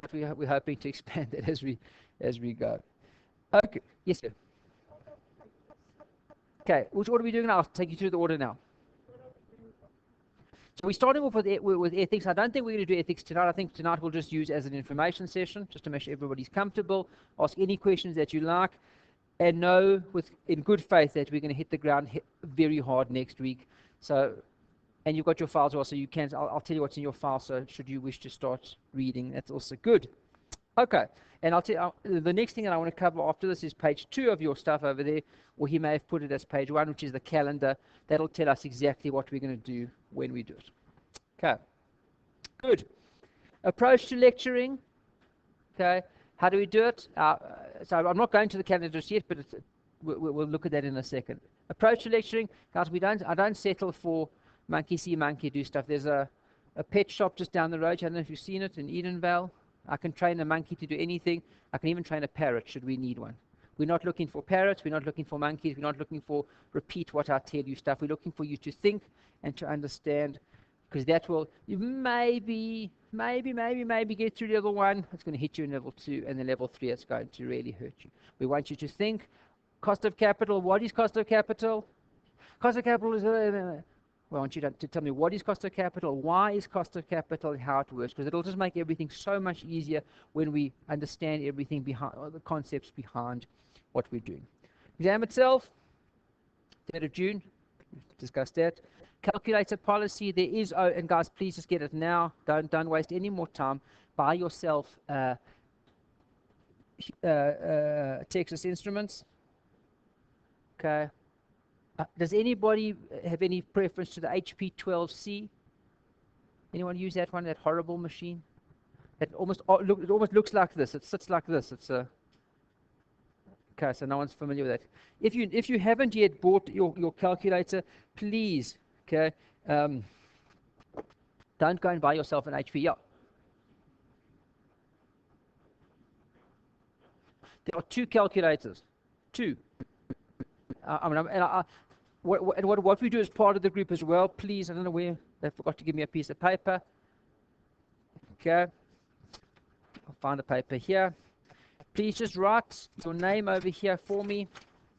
But we're hoping to expand that as we go. Okay, yes sir. Okay, which order are we doing now? I'll take you through the order now. So we're starting off with ethics. I don't think we're going to do ethics tonight. I think tonight we'll just use as an information session, just to make sure everybody's comfortable. Ask any questions that you like, and know in good faith that we're going to hit the ground very hard next week. So, and you've got your files also. You can. I'll tell you what's in your file. So should you wish to start reading, that's also good. Okay, and I'll tell you, the next thing that I want to cover after this is page 2 of your stuff over there, or he may have put it as page 1, which is the calendar. That'll tell us exactly what we're going to do when we do it. Okay, good. Approach to lecturing. Okay, how do we do it? So I'm not going to the calendar just yet, but we'll look at that in a second. Approach to lecturing, guys. I don't settle for monkey see, monkey do stuff. There's a pet shop just down the road. I don't know if you've seen it in Edenvale. I can train a monkey to do anything. I can even train a parrot should we need one. We're not looking for parrots. We're not looking for monkeys. We're not looking for repeat what I tell you stuff. We're looking for you to think and to understand, because that will, you maybe get through level 1. It's going to hit you in level 2, and then level 3 it's going to really hurt you. We want you to think. Cost of capital. What is cost of capital? Cost of capital is well, I want you to tell me what is cost of capital, why is cost of capital, and how it works, because it'll just make everything so much easier when we understand everything behind, the concepts behind what we're doing. Exam itself, 3rd of June, we've discussed that. Calculator policy, there is, and guys, please just get it now. Don't waste any more time. Buy yourself Texas Instruments. Okay. Does anybody have any preference to the HP 12C? Anyone use that one, that horrible machine? It almost looks like this. It sits like this. It's a okay, so no one's familiar with that. If you haven't yet bought your calculator, please, okay, don't go and buy yourself an HP. Yeah. There are 2 calculators. 2. What we do as part of the group as well, please, I don't know where, they forgot to give me a piece of paper. Okay, I'll find the paper here. Please just write your name over here for me,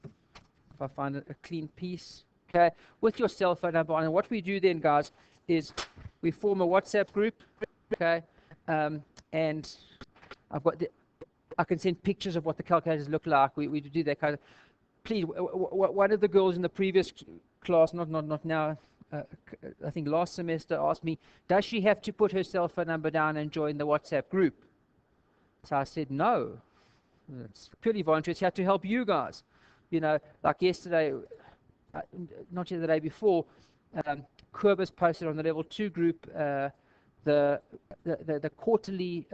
if I find a clean piece. Okay, with your cell phone number on. And what we do then, guys, is we form a WhatsApp group. Okay, and I can send pictures of what the calculators look like. We do that kind of. Please, one of the girls in the previous class, not now, I think last semester, asked me, does she have to put her cell phone number down and join the WhatsApp group? So I said, no. It's purely voluntary. It's here to help you guys. You know, like yesterday, not the day before, Querbus posted on the level 2 group the quarterly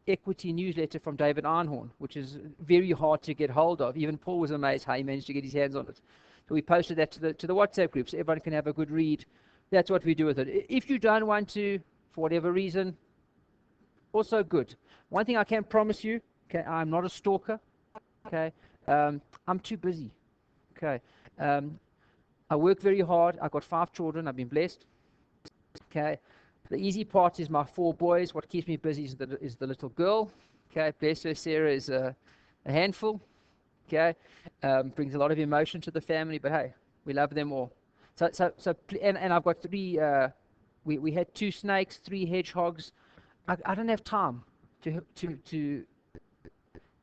equity newsletter from David Einhorn, which is very hard to get hold of. Even Paul was amazed how he managed to get his hands on it. So we posted that to the WhatsApp group so everyone can have a good read. That's what we do with it. If you don't want to, for whatever reason, also good. One thing I can promise you, okay, I'm not a stalker. Okay, I'm too busy. Okay, I work very hard. I've got 5 children. I've been blessed. Okay. The easy part is my 4 boys. What keeps me busy is the little girl. Okay, bless her. Sarah is a handful. Okay, brings a lot of emotion to the family, but hey, we love them all. And I've got 3. We had 2 snakes, 3 hedgehogs. I don't have time to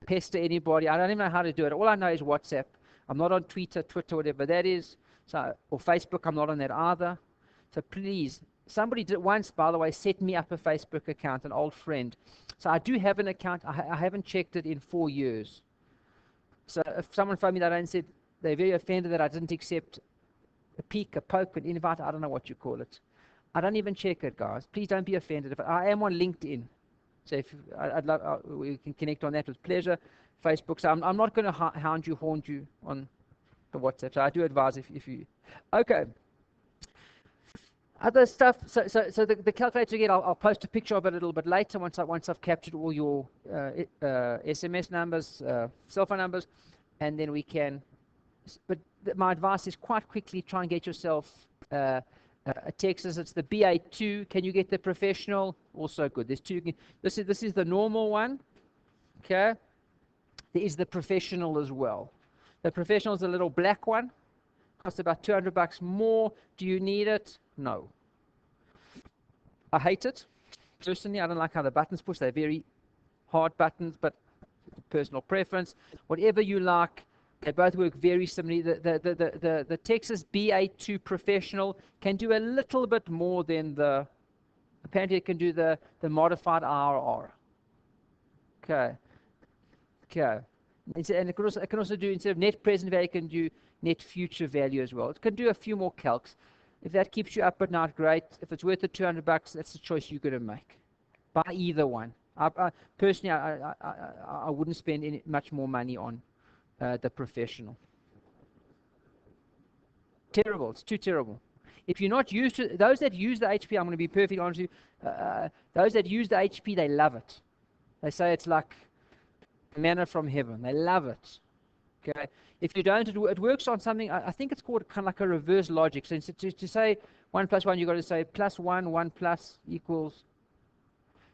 pester anybody. I don't even know how to do it. All I know is WhatsApp. I'm not on Twitter, whatever that is. So, or Facebook. I'm not on that either. So please. Somebody did once, by the way, set me up a Facebook account, an old friend. So I do have an account. I haven't checked it in 4 years. So if someone phoned me that and said they're very offended that I didn't accept a peek, a poke, an invite, I don't know what you call it. I don't even check it, guys. Please don't be offended. If I am on LinkedIn, so if I'd love, we can connect on that with pleasure. Facebook. So I'm not going to haunt you on the WhatsApp. So I do advise if you. Okay. Other stuff, so the calculator again, I'll post a picture of it a little bit later once I've captured all your SMS numbers, cell phone numbers, and then we can. But my advice is quite quickly try and get yourself a Texas. It's the BA2. Can you get the professional? Also good. There's 2. This is the normal one. Okay. There is the professional as well. The professional is a little black one. Costs about $200 more. Do you need it? No. I hate it. Personally, I don't like how the buttons push. They're very hard buttons, but personal preference. Whatever you like, they both work very similarly. The Texas BA2 Professional can do a little bit more than apparently it can do the modified IRR. Okay. Okay. And it can also do, instead of net present value, it can do net future value as well. It can do a few more calcs. If that keeps you up at night, great. If it's worth the $200, that's the choice you're going to make. Buy either one. Personally, I wouldn't spend much more money on the professional. Terrible. It's too terrible. If you're not used to those that use the HP, I'm going to be perfectly honest with you. Those that use the HP, they love it. They say it's like manna from heaven. They love it. Okay. If you don't, it works on something. I think it's called kind of like a reverse logic. So to say 1 plus 1, you've got to say plus 1, 1 plus equals.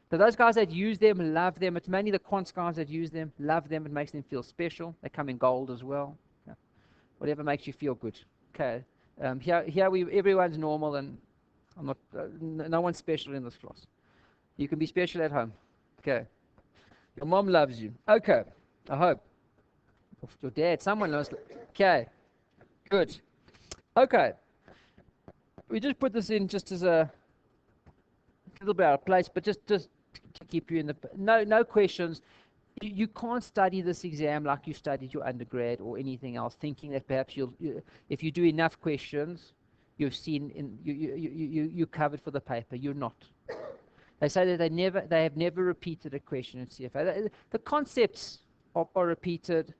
So those guys that use them love them. It's mainly the quants guys that use them, love them. It makes them feel special. They come in gold as well. Yeah. Whatever makes you feel good. Okay. Here everyone's normal, and I'm not. No one's special in this class. You can be special at home. Okay. Your mom loves you. Okay. I hope. Your dad. Someone knows. Okay. Good. Okay. We just put this in just as a little bit out of place, but just to keep you in the no questions. You can't study this exam like you studied your undergrad or anything else, thinking that perhaps if you do enough questions, you've seen you're covered for the paper. You're not. They say that they have never repeated a question in CFA. The concepts are repeated,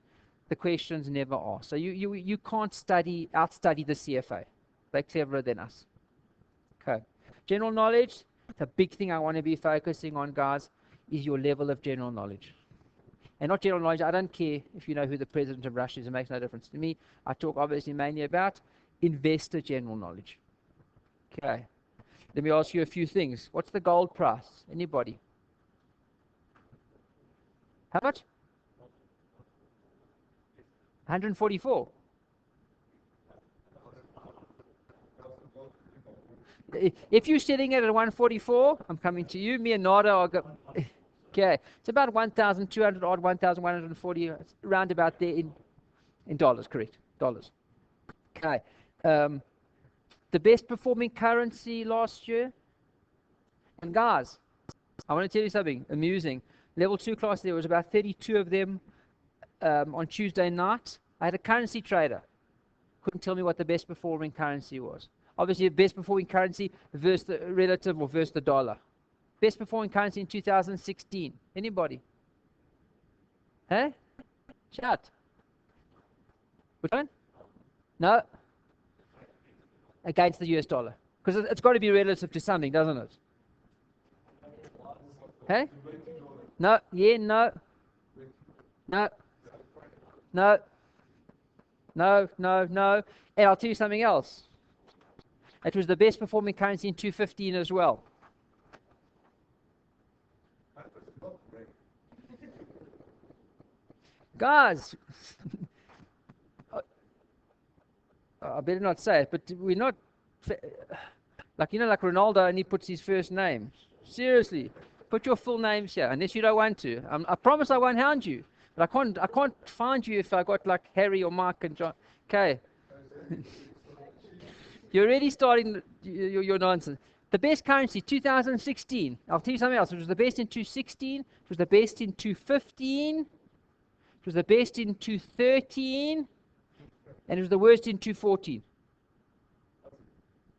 the questions never are. So you can't outstudy the CFA. They're cleverer than us. Okay. General knowledge. The big thing I want to be focusing on, guys, is your level of general knowledge. And not general knowledge. I don't care if you know who the president of Russia is. It makes no difference to me. I talk obviously mainly about investor general knowledge. Okay. Let me ask you a few things. What's the gold price? Anybody? How much? 144. If you're sitting at 144, I'm coming to you. Me and Nada are okay. It's about 1,200 odd, 1,140, round about there in dollars, correct? Dollars. Okay. The best performing currency last year. And guys, I want to tell you something amusing. Level 2 class, there was about 32 of them on Tuesday night. I had a currency trader. Couldn't tell me what the best performing currency was. Obviously, the best performing currency versus the relative or versus the dollar. Best performing currency in 2016. Anybody? Huh? Shout. Which one? No. Against the US dollar. Because it's got to be relative to something, doesn't it? Hey? No. Yeah, no. No. No. No, no, no. And I'll tell you something else. It was the best performing currency in 2015 as well. Guys, I better not say it, but we're not, like Ronaldo only puts his first name. Seriously, put your full names here, unless you don't want to. I promise I won't hound you, but I can't find you if I got like Harry or Mark and John. Okay. You're already starting your nonsense. The best currency, 2016. I'll tell you something else. It was the best in 2016. It was the best in 2015. It was the best in 2013. And it was the worst in 2014.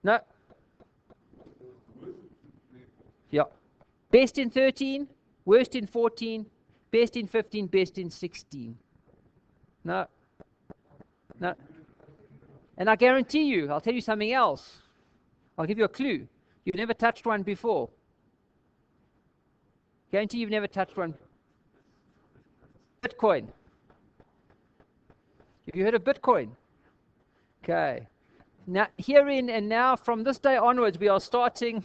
No. Yeah. Best in 13, worst in 14, best in 15, best in 16. No. No. And I guarantee you, I'll tell you something else. I'll give you a clue. You've never touched one before. Guarantee you've never touched one. Bitcoin. Have you heard of Bitcoin? Okay. Now, herein and now, from this day onwards, we are starting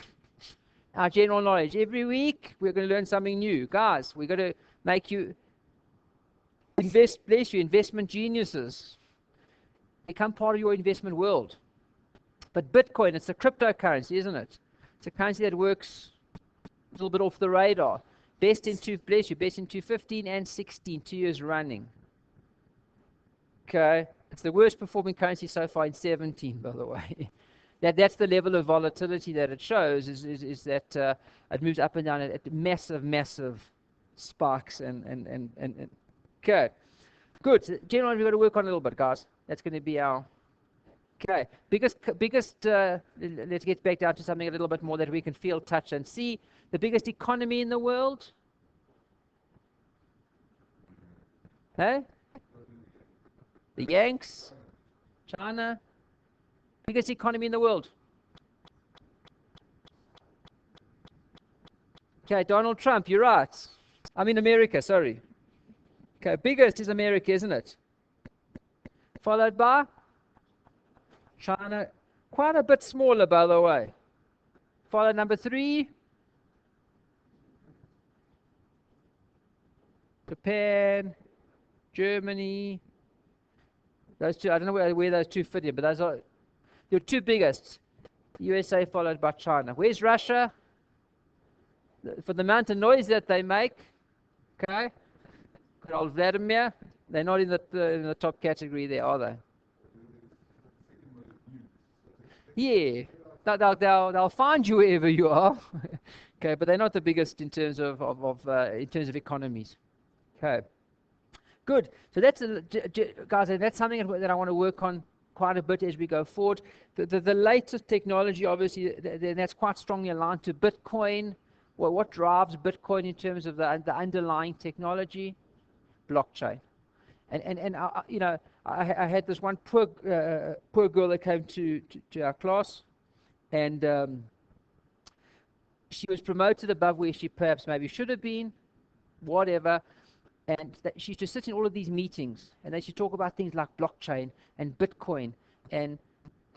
our general knowledge. Every week, we're going to learn something new. Guys, we're going to make you investment geniuses. Become part of your investment world. But Bitcoin, it's a cryptocurrency, isn't it? It's a currency that works a little bit off the radar. Best in 2015 and 16, 2 years running. Okay, it's the worst performing currency so far in 17, by the way. That's the level of volatility that it shows, is that it moves up and down at massive spikes and okay. Good. So generally, we've got to work on a little bit, guys. That's going to be our okay. Biggest. Let's get back down to something a little bit more that we can feel, touch, and see. The biggest economy in the world. Hey, the Yanks, China. Biggest economy in the world. Okay, Donald Trump. You're right. I'm in America. Sorry. Okay, biggest is America, isn't it? Followed by China, quite a bit smaller, by the way. Followed number 3, Japan, Germany. Those two, I don't know where those two fit in, but those are your two biggest. USA followed by China. Where's Russia? For the amount of noise that they make, okay. Good old Vladimir, they're not in the top category there, are they? Yeah, they'll find you wherever you are. Okay, but they're not the biggest in terms of economies. Okay, good. So that's guys, and that's something that I want to work on quite a bit as we go forward. The latest technology, obviously, that's quite strongly aligned to Bitcoin. Well, what drives Bitcoin in terms of the underlying technology? Blockchain. And I had this one poor girl that came to our class, and she was promoted above where she perhaps maybe should have been, whatever. And she used to sit in all of these meetings, and they should talk about things like blockchain and Bitcoin and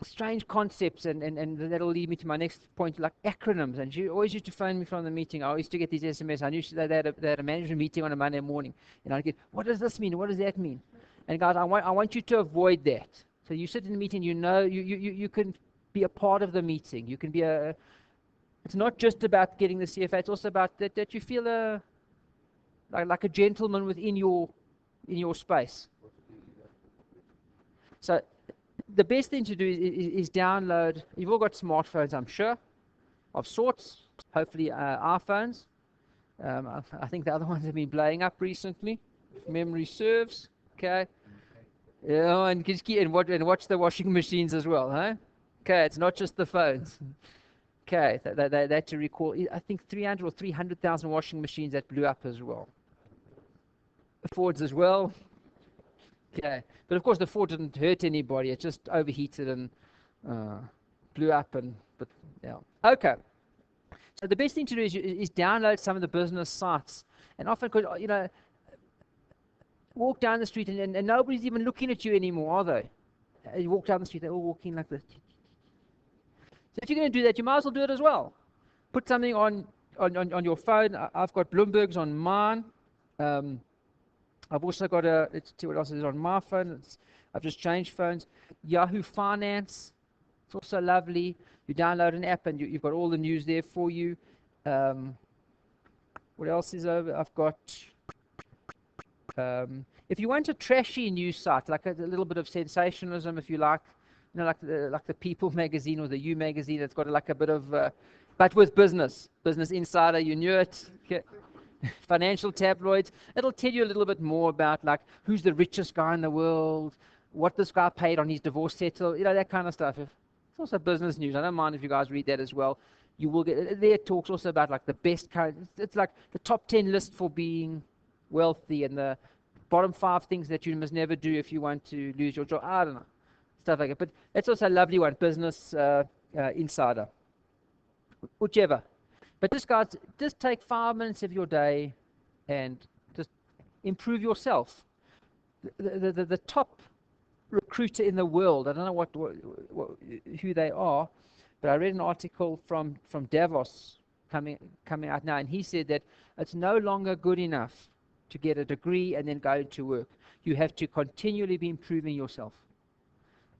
strange concepts, and that'll lead me to my next point, like acronyms. And she always used to phone me from the meeting. I used to get these SMS. I knew they had a management meeting on a Monday morning, and I'd get, what does this mean? What does that mean? And guys, I want you to avoid that. So you sit in the meeting, you can be a part of the meeting. You can be it's not just about getting the CFA. It's also about that you feel like a gentleman within your space. So the best thing to do is download. You've all got smartphones, I'm sure, of sorts. Hopefully iPhones. I think the other ones have been blowing up recently, if memory serves. Okay. Yeah, and watch the washing machines as well, huh? Okay, it's not just the phones. Okay, that to recall. I think 300 or 300,000 washing machines that blew up as well. The Fords as well. Okay, but of course the Ford didn't hurt anybody. It just overheated and blew up. But yeah. Okay. So the best thing to do is download some of the business sites, and often, walk down the street and nobody's even looking at you anymore, are they? You walk down the street, they're all walking like this. So if you're going to do that, you might as well do it as well. Put something on your phone. I've got Bloomberg's on mine. I've also got let's see what else is on my phone. I've just changed phones. Yahoo Finance. It's also lovely. You download an app and you've got all the news there for you. What else is over? I've got... if you want a trashy news site, like a little bit of sensationalism, if you like, like the People magazine or the You magazine, it's got like a bit of, but with Business Insider, you knew it. Okay. Financial tabloids, it'll tell you a little bit more about like who's the richest guy in the world, what this guy paid on his divorce settle, that kind of stuff. It's also business news. I don't mind if you guys read that as well. You will get there. It talks also about like the best kind. It's like the top 10 list for being wealthy and the bottom 5 things that you must never do if you want to lose your job. I don't know, stuff like that. But that's also a lovely one, Business Insider, whichever. But just take 5 minutes of your day and just improve yourself. The top recruiter in the world, I don't know who they are, but I read an article from Davos coming out now, and he said that it's no longer good enough to get a degree and then go to work. You have to continually be improving yourself.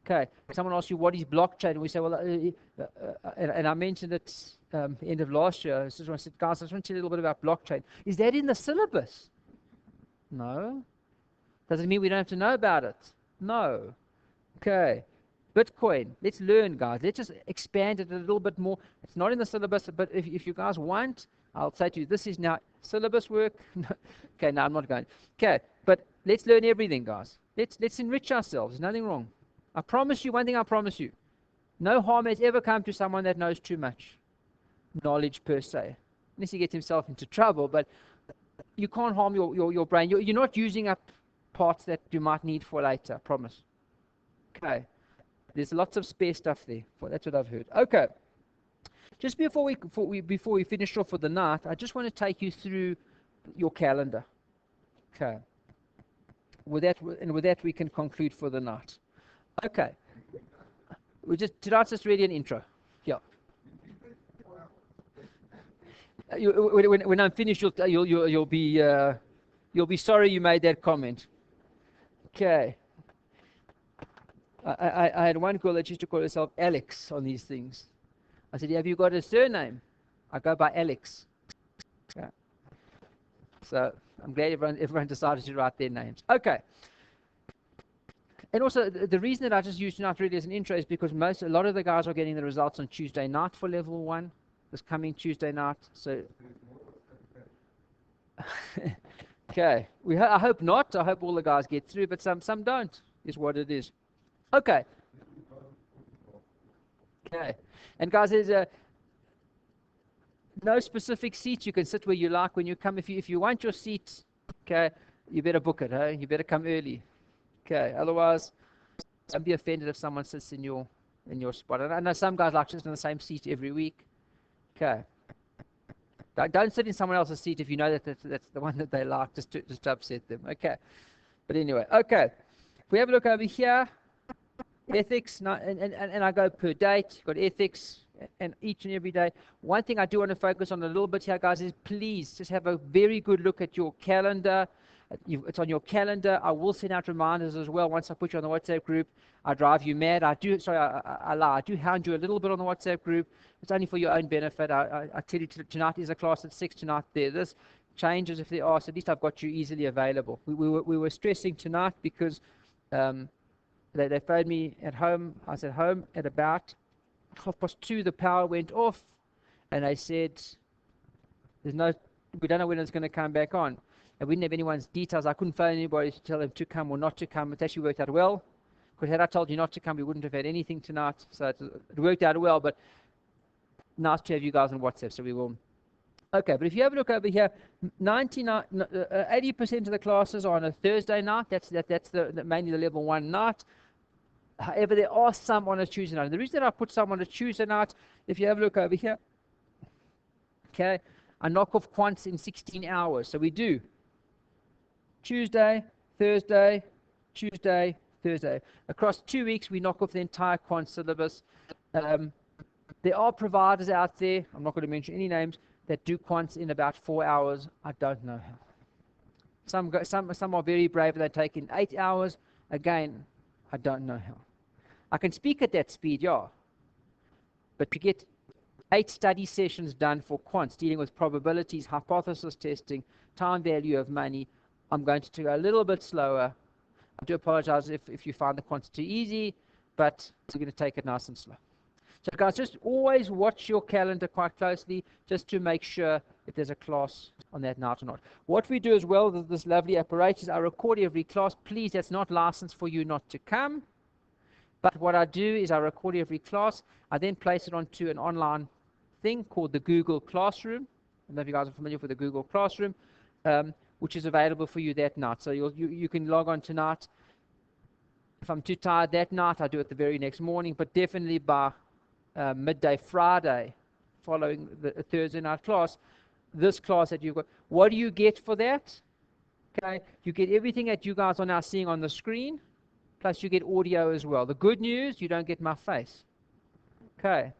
Okay, someone asks you what is blockchain, and we say, well, and I mentioned it end of last year. I said, guys, I just want to tell you a little bit about blockchain. Is that in the syllabus? No. Does it mean we don't have to know about it? No. Okay. Bitcoin. Let's learn, guys. Let's just expand it a little bit more. It's not in the syllabus, but if you guys want, I'll say to you, this is now syllabus work. Okay, no, I'm not going. Okay, but let's learn everything, guys. Let's enrich ourselves. There's nothing wrong. I promise you, one thing I promise you, no harm has ever come to someone that knows too much knowledge per se. Unless he gets himself into trouble, but you can't harm your brain. You're not using up parts that you might need for later, I promise. Okay. There's lots of spare stuff there. That's what I've heard. Okay. Just before we finish off for the night, I just want to take you through your calendar. Okay. With that we can conclude for the night. Okay. Tonight's just really an intro. Yeah. When I'm finished, you'll be sorry you made that comment. Okay. I had one girl that used to call herself Alex on these things. I said, have you got a surname? I go by Alex. Yeah. So I'm glad everyone decided to write their names. Okay. And also, the reason that I just used tonight really as an intro is because a lot of the guys are getting the results on Tuesday night for level 1, this coming Tuesday night. So, okay. I hope not. I hope all the guys get through, but some don't, is what it is. Okay. Okay. And guys, there's no specific seats. You can sit where you like when you come. If you want your seat, okay, you better book it. Huh? You better come early. Okay. Otherwise, don't be offended if someone sits in your spot. And I know some guys like sitting in the same seat every week. Okay. Don't sit in someone else's seat if you know that's the one that they like, just to upset them. Okay. But anyway, okay. If we have a look over here, ethics, and I go per date. Got ethics, and each and every day. One thing I do want to focus on a little bit here, guys, is please just have a very good look at your calendar. It's on your calendar. I will send out reminders as well once I put you on the WhatsApp group. I drive you mad. I lie. I do hound you a little bit on the WhatsApp group. It's only for your own benefit. I tell you, tonight is a class at 6, tonight there. This changes if there are, so at least I've got you easily available. We were stressing tonight because they phoned me at home. I was at home at about 2:30. The power went off, and they said, we don't know when it's going to come back on. And we didn't have anyone's details. I couldn't phone anybody to tell them to come or not to come. It's actually worked out well, because had I told you not to come, we wouldn't have had anything tonight. So it worked out well, but nice to have you guys on WhatsApp, so we will. Okay, but if you have a look over here, 80% of the classes are on a Thursday night. That's mainly the level 1 night. However, there are some on a Tuesday night. And the reason that I put some on a Tuesday night, if you have a look over here, okay, I knock off quants in 16 hours. So we do Tuesday, Thursday, Tuesday, Thursday. Across 2 weeks, we knock off the entire quant syllabus. There are providers out there, I'm not going to mention any names, that do quants in about 4 hours. I don't know how. Some are very brave, they take in 8 hours. Again, I don't know how. I can speak at that speed, yeah. But to get 8 study sessions done for quants, dealing with probabilities, hypothesis testing, time value of money, I'm going to go a little bit slower. I do apologize if you find the quants too easy, but we're going to take it nice and slow. So guys, just always watch your calendar quite closely, just to make sure if there's a class on that night or not. What we do as well with this lovely apparatus, I record every class. Please, that's not licensed for you not to come. But what I do is I record every class. I then place it onto an online thing called the Google Classroom. I don't know if you guys are familiar with the Google Classroom, which is available for you that night. So you can log on tonight. If I'm too tired that night, I do it the very next morning, but definitely by midday Friday, following the Thursday night class, this class that you've got. What do you get for that? Okay, you get everything that you guys are now seeing on the screen, plus you get audio as well. The good news, you don't get my face. Okay.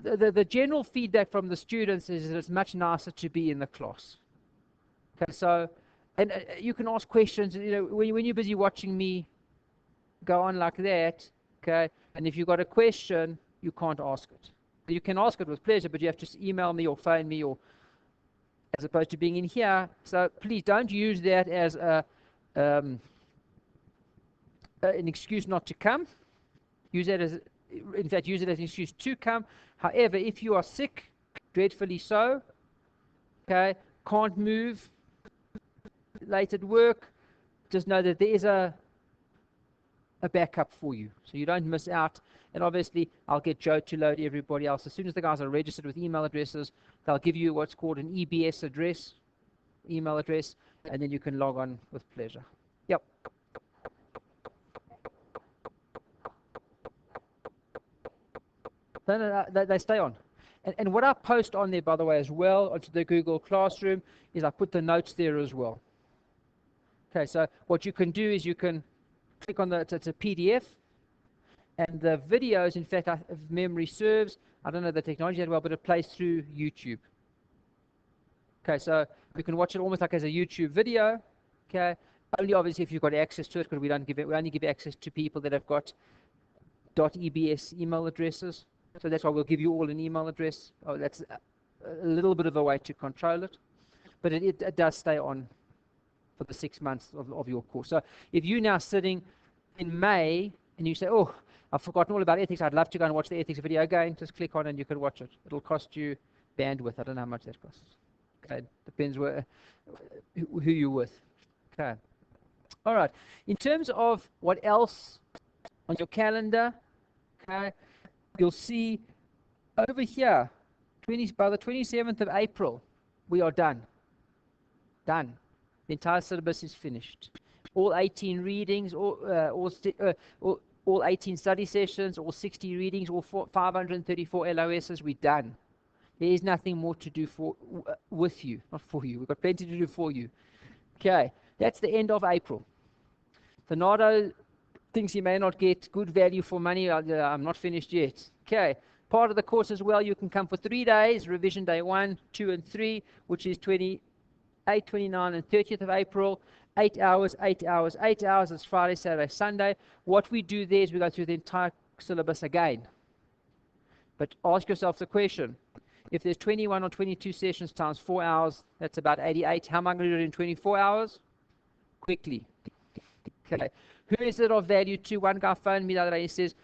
The general feedback from the students is that it's much nicer to be in the class. Okay, so, and you can ask questions, you know, when you're busy watching me go on like that, okay, and if you've got a question, you can't ask it. You can ask it with pleasure, but you have to email me or phone me, or as opposed to being in here. So please don't use that as an excuse not to come. Use that as, in fact, use it as an excuse to come. However, if you are sick, dreadfully so. Okay, can't move, late at work, just know that there is a backup for you, so you don't miss out. And obviously, I'll get Joe to load everybody else. As soon as the guys are registered with email addresses, they'll give you what's called an EBS address, email address, and then you can log on with pleasure. Yep. They stay on. And what I post on there, by the way, as well, onto the Google Classroom, is I put the notes there as well. Okay, so what you can do is you can click on it's a PDF, and the videos, in fact, if memory serves, I don't know the technology that well, but it plays through YouTube. Okay, so we can watch it almost like as a YouTube video. Okay, only obviously if you've got access to it, because we only give access to people that have got .ebs email addresses. So that's why we'll give you all an email address. Oh, that's a little bit of a way to control it, but it does stay on for the 6 months of your course. So if you're now sitting in May and you say, oh, I've forgotten all about ethics, I'd love to go and watch the ethics video again, just click on it and you can watch it. It'll cost you bandwidth. I don't know how much that costs. Okay, depends who you're with. Okay. All right. In terms of what else on your calendar, okay, you'll see over here, by the 27th of April, we are done. Done. The entire syllabus is finished. All 18 readings, all 18 study sessions, all 60 readings, all 534 LOSs, we're done. There is nothing more to do with you, not for you. We've got plenty to do for you. Okay, that's the end of April. Bernardo thinks he may not get good value for money. I'm not finished yet. Okay, part of the course as well, you can come for 3 days, revision day 1, 2, and 3, which is 28, 29, and 30th of April. 8 hours, 8 hours, 8 hours. It's Friday, Saturday, Sunday. What we do there is we go through the entire syllabus again. But ask yourself the question, if there's 21 or 22 sessions times 4 hours, that's about 88. How am I going to do it in 24 hours? Quickly. Okay. Who is it of value to? One guy phoned me the other day. He says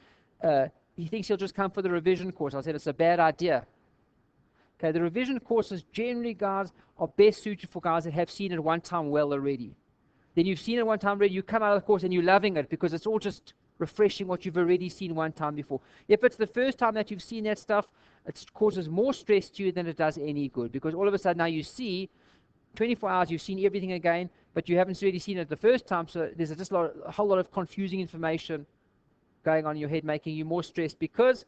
he thinks he'll just come for the revision course. I said it's a bad idea. Okay, the revision courses generally, guys, are best suited for guys that have seen it one time well already. Then you've seen it one time already, you come out of the course and you're loving it because it's all just refreshing what you've already seen one time before. If it's the first time that you've seen that stuff, it causes more stress to you than it does any good, because all of a sudden now you see 24 hours, you've seen everything again, but you haven't really seen it the first time, so there's just a whole lot of confusing information going on in your head, making you more stressed because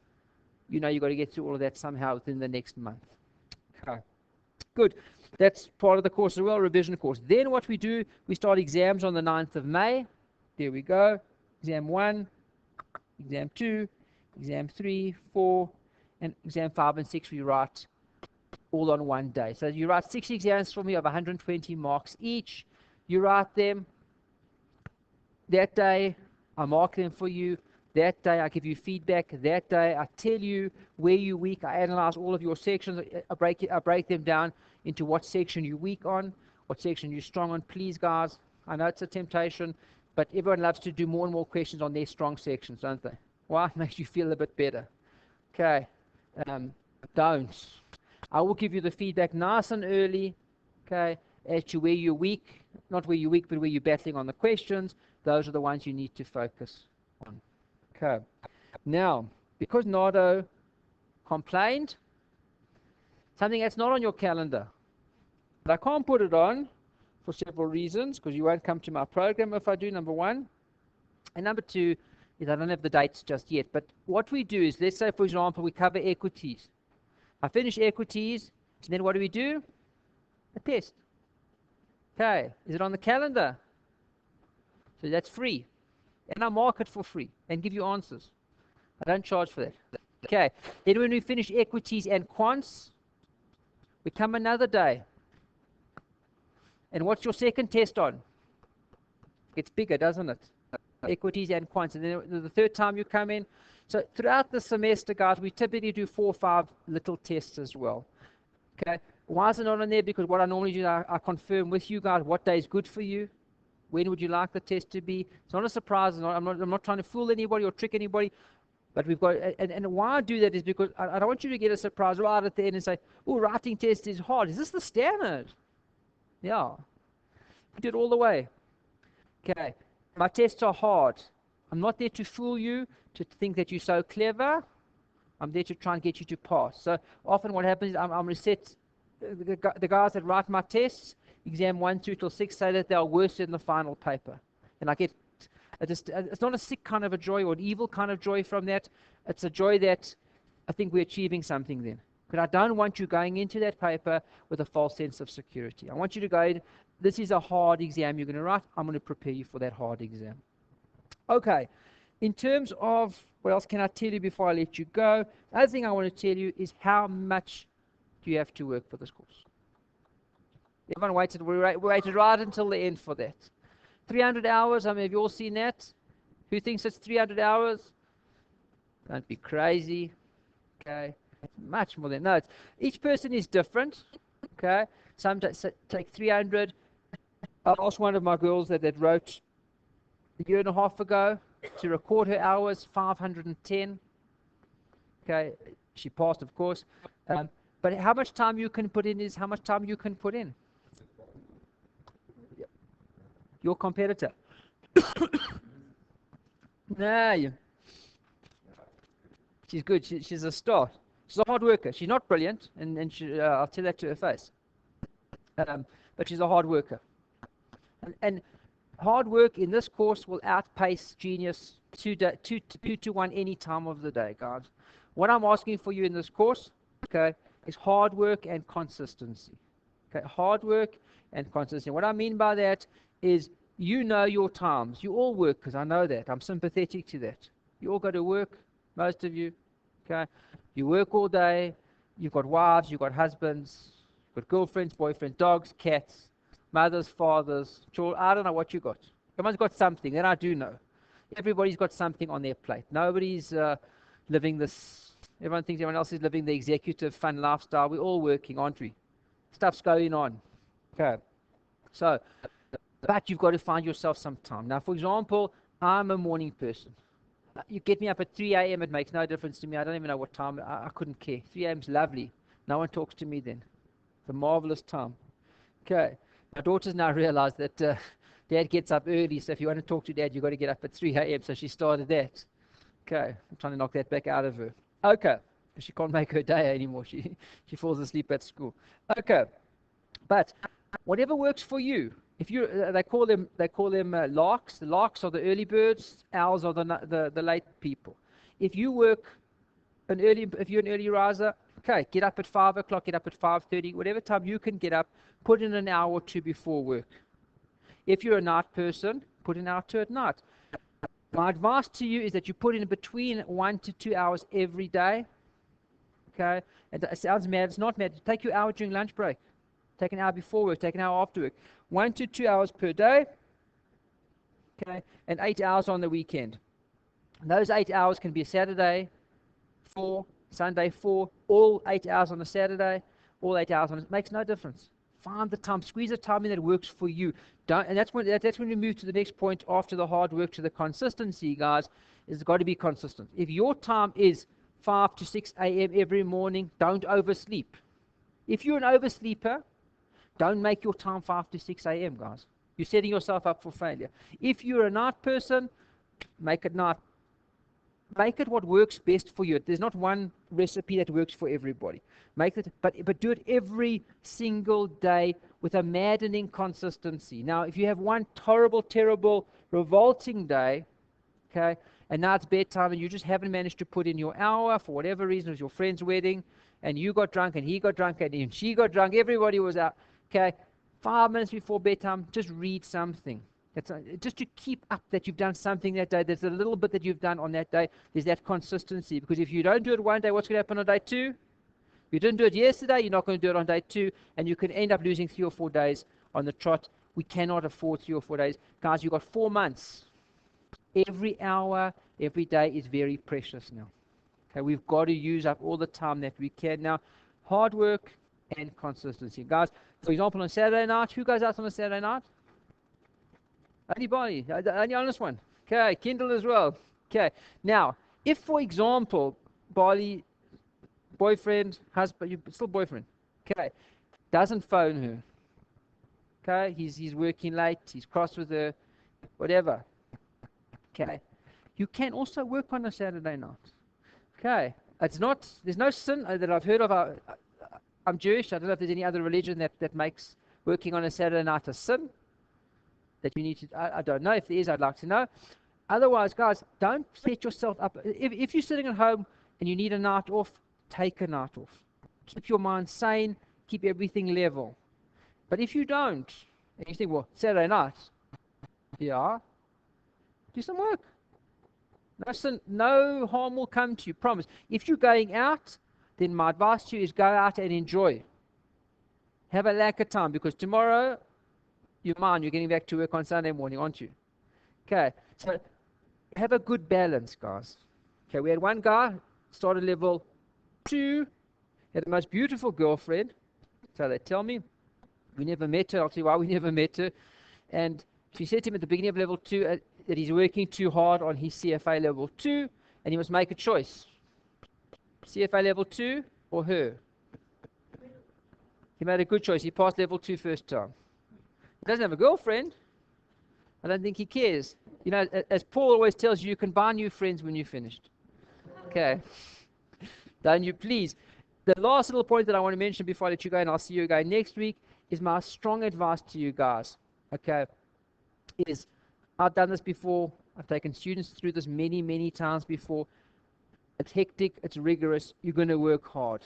you know you've got to get through all of that somehow within the next month. Okay. Good. That's part of the course as well, revision course. Then what we do, we start exams on the 9th of May. There we go. Exam 1, Exam 2, Exam 3, 4, and Exam 5 and 6 we write all on one day. So you write 6 exams for me of 120 marks each. You write them. That day, I mark them for you. That day, I give you feedback. That day, I tell you where you're weak. I analyze all of your sections. I break them down into what section you're weak on, what section you're strong on. Please, guys, I know it's a temptation, but everyone loves to do more and more questions on their strong sections, don't they? Why? It makes you feel a bit better. Okay. Don't. I will give you the feedback nice and early, okay, as to where you're weak. Not where you're weak, but where you're battling on the questions. Those are the ones you need to focus on. Okay. Now, because Nardo complained, something that's not on your calendar, but I can't put it on for several reasons, because you won't come to my program if I do, number one. And number two is I don't have the dates just yet. But what we do is, let's say, for example, we cover equities. I finish equities, and then what do? A test. Okay. Is it on the calendar? So that's free. And I mark it for free and give you answers. I don't charge for that. Okay. Then when we finish equities and quants, we come another day. And what's your second test on? It's bigger, doesn't it? Equities and quants. And then the third time you come in. So throughout the semester, guys, we typically do 4 or 5 little tests as well. Okay. Why is it not on there? Because what I normally do, I confirm with you guys what day is good for you. When would you like the test to be? It's not a surprise. I'm not trying to fool anybody or trick anybody. But we've got, and why I do that is because I don't want you to get a surprise right at the end and say, oh, writing test is hard. Is this the standard? Yeah. Do it all the way. Okay. My tests are hard. I'm not there to fool you, to think that you're so clever. I'm there to try and get you to pass. So often what happens is I'm going to set the guys that write my tests, exam 1 through till 6, say that they are worse than the final paper. And I get, it's not a sick kind of a joy or an evil kind of joy from that. It's a joy that I think we're achieving something then. But I don't want you going into that paper with a false sense of security. I want you to go, this is a hard exam you're going to write. I'm going to prepare you for that hard exam. Okay, in terms of what else can I tell you before I let you go? The other thing I want to tell you is how much do you have to work for this course? Everyone waited, we waited right until the end for that. 300 hours, I mean, have you all seen that? Who thinks it's 300 hours? Don't be crazy. Okay, it's much more than that. Each person is different. Okay, some take 300. I asked one of my girls that wrote a year and a half ago to record her hours, 510. Okay, she passed, of course. But how much time you can put in is how much time you can put in. Your competitor. No, she's good. She's a star. She's a hard worker. She's not brilliant, and I'll tell that to her face. But she's a hard worker. And hard work in this course will outpace genius 2 to 1 any time of the day, guys. What I'm asking for you in this course, okay, is hard work and consistency. Okay, hard work and consistency. What I mean by that is you know your times. You all work, because I know that. I'm sympathetic to that. You all go to work, most of you. Okay, you work all day. You've got wives, you've got husbands, you've got girlfriends, boyfriends, dogs, cats, mothers, fathers, children. I don't know what you got. Everyone's got something, and I do know. Everybody's got something on their plate. Nobody's living this. Everyone thinks everyone else is living the executive fun lifestyle. We're all working, aren't we? Stuff's going on. Okay. So, but you've got to find yourself some time. Now, for example, I'm a morning person. You get me up at 3 a.m., it makes no difference to me. I don't even know what time. I couldn't care. 3 a.m. is lovely. No one talks to me then. It's a marvelous time. Okay. My daughter's now realized that Dad gets up early, so if you want to talk to Dad, you've got to get up at 3 a.m., so she started that. Okay. I'm trying to knock that back out of her. Okay. She can't make her day anymore. She falls asleep at school. Okay. But whatever works for you. If you, they call them larks. The larks are the early birds. Owls are the late people. If you work if you're an early riser, okay, get up at 5 o'clock, get up at 5:30, whatever time you can get up. Put in an hour or two before work. If you're a night person, put in an hour or two at night. My advice to you is that you put in between 1 to 2 hours every day. Okay, and it sounds mad. It's not mad. Take your hour during lunch break. Take an hour before work. Take an hour after work. 1 to 2 hours per day. Okay, and 8 hours on the weekend. And those 8 hours can be a Saturday, 4, Sunday, 4, all 8 hours on a Saturday, all 8 hours on it. Makes no difference. Find the time, squeeze the time in that works for you. And that's when we move to the next point after the hard work, to the consistency, guys. It's got to be consistent. If your time is 5 to 6 a.m. every morning, don't oversleep. If you're an oversleeper, don't make your time 5 to 6 a.m., guys. You're setting yourself up for failure. If you're a night person, make it night. Make it what works best for you. There's not one recipe that works for everybody. Make it, but do it every single day with a maddening consistency. Now, if you have one horrible, terrible, revolting day, okay, and now it's bedtime and you just haven't managed to put in your hour for whatever reason, it was your friend's wedding, and you got drunk and he got drunk and she got drunk, everybody was out, okay, 5 minutes before bedtime, just read something. Just to keep up that you've done something that day. There's a little bit that you've done on that day. There's that consistency. Because if you don't do it one day, what's going to happen on day 2? You didn't do it yesterday, you're not going to do it on day 2, and you can end up losing 3 or 4 days on the trot. We cannot afford 3 or 4 days. Guys, you've got 4 months. Every hour, every day is very precious now. Okay, we've got to use up all the time that we can now. Hard work and consistency. Guys, for example, on Saturday night, who goes out on a Saturday night? Anybody? Only honest one. Okay, Kindle as well. Okay, now, If, for example, Bali, boyfriend, husband, you still boyfriend, okay, doesn't phone her, okay, he's working late, he's cross with her, whatever, okay, you can also work on a Saturday night, okay. There's no sin that I've heard of. I'm Jewish. I don't know if there's any other religion that makes working on a Saturday night a sin that you need to. I don't know. If there is, I'd like to know. Otherwise, guys, don't set yourself up. If you're sitting at home and you need a night off, take a night off. Keep your mind sane. Keep everything level. But if you don't, and you think, well, Saturday night, yeah, do some work. No sin, no harm will come to you. Promise. If you're going out, then my advice to you is go out and enjoy. Have a lack of time, because tomorrow, you're getting back to work on Sunday morning, aren't you? Okay, so have a good balance, guys. Okay, we had one guy, started level 2, had the most beautiful girlfriend. So they tell me, we never met her. I'll tell you why we never met her. And she said to him at the beginning of level 2 that he's working too hard on his CFA level 2, and he must make a choice. CFA level 2 or her? He made a good choice. He passed level 2 first time. He doesn't have a girlfriend. I don't think he cares. You know, as Paul always tells you, you can buy new friends when you're finished. Okay. Don't you please. The last little point that I want to mention before I let you go, and I'll see you again next week, is my strong advice to you guys. Okay. I've done this before. I've taken students through this many, many times before. It's hectic. It's rigorous. You're going to work hard.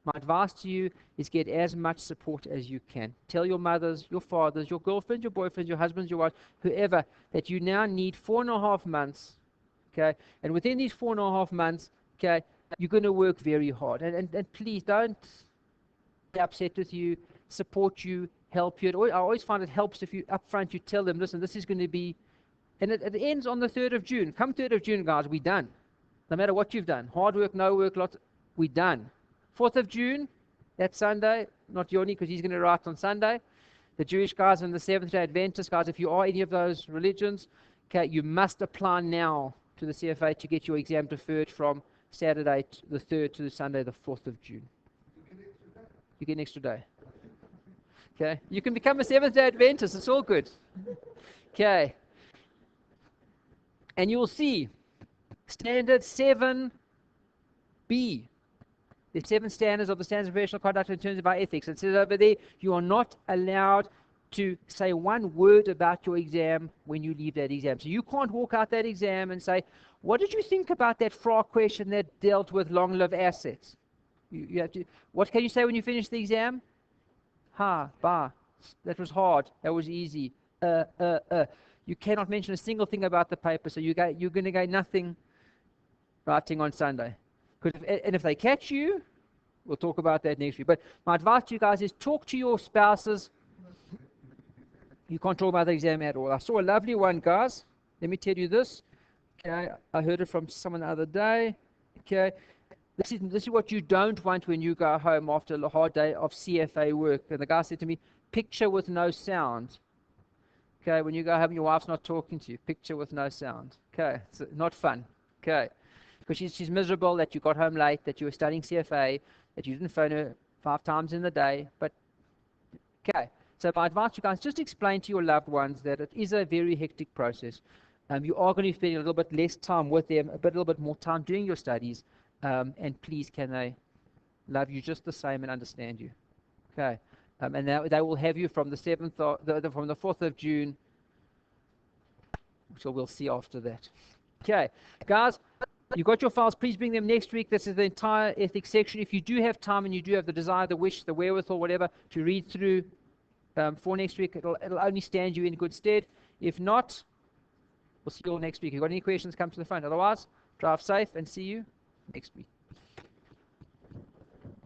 My advice to you is get as much support as you can. Tell your mothers, your fathers, your girlfriends, your boyfriends, your husbands, your wives, whoever, that you now need 4.5 months, okay? And within these 4.5 months, okay, you're going to work very hard. And please don't be upset with you, support you, help you. I always find it helps if you, up front, you tell them, listen, this is going to be, and it ends on the 3rd of June. Come 3rd of June, guys, we're done. No matter what you've done, hard work, no work, we're done. 4th of June, that Sunday, not Yoni because he's going to write on Sunday. The Jewish guys and the Seventh-day Adventist guys, if you are any of those religions, okay, you must apply now to the CFA to get your exam deferred from Saturday the 3rd to the Sunday the 4th of June. You get an extra day. Okay, you can become a Seventh-day Adventist. It's all good. Okay, and you'll see standard 7B. The 7 standards of the standards of professional conduct in terms of our ethics. It says over there, you are not allowed to say one word about your exam when you leave that exam. So you can't walk out that exam and say, what did you think about that FRA question that dealt with long-lived assets? You have to, what can you say when you finish the exam? That was hard, that was easy. You cannot mention a single thing about the paper, so you're going to gain nothing writing on Sunday. And if they catch you, we'll talk about that next week. But my advice to you guys is talk to your spouses. You can't talk about the exam at all. I saw a lovely one, guys. Let me tell you this. Okay, I heard it from someone the other day. Okay, this is what you don't want when you go home after a hard day of CFA work. And the guy said to me, picture with no sound. Okay, when you go home, your wife's not talking to you. Picture with no sound. Okay, it's not fun. Okay. Because she's miserable that you got home late, that you were studying CFA, that you didn't phone her 5 times in the day. But, okay. So my advice to you guys, just explain to your loved ones that it is a very hectic process. You are going to be spending a little bit less time with them, a little bit more time doing your studies. And please, can they love you just the same and understand you? Okay. And they will have you from the 7th, from the 4th of June. So we'll see after that. Okay. Guys, you got your files, please bring them next week. This is the entire ethics section. If you do have time and you do have the desire, the wish, the wherewithal, whatever, to read through for next week, it'll only stand you in good stead. If not, we'll see you all next week. If you've got any questions, come to the front. Otherwise, drive safe and see you next week.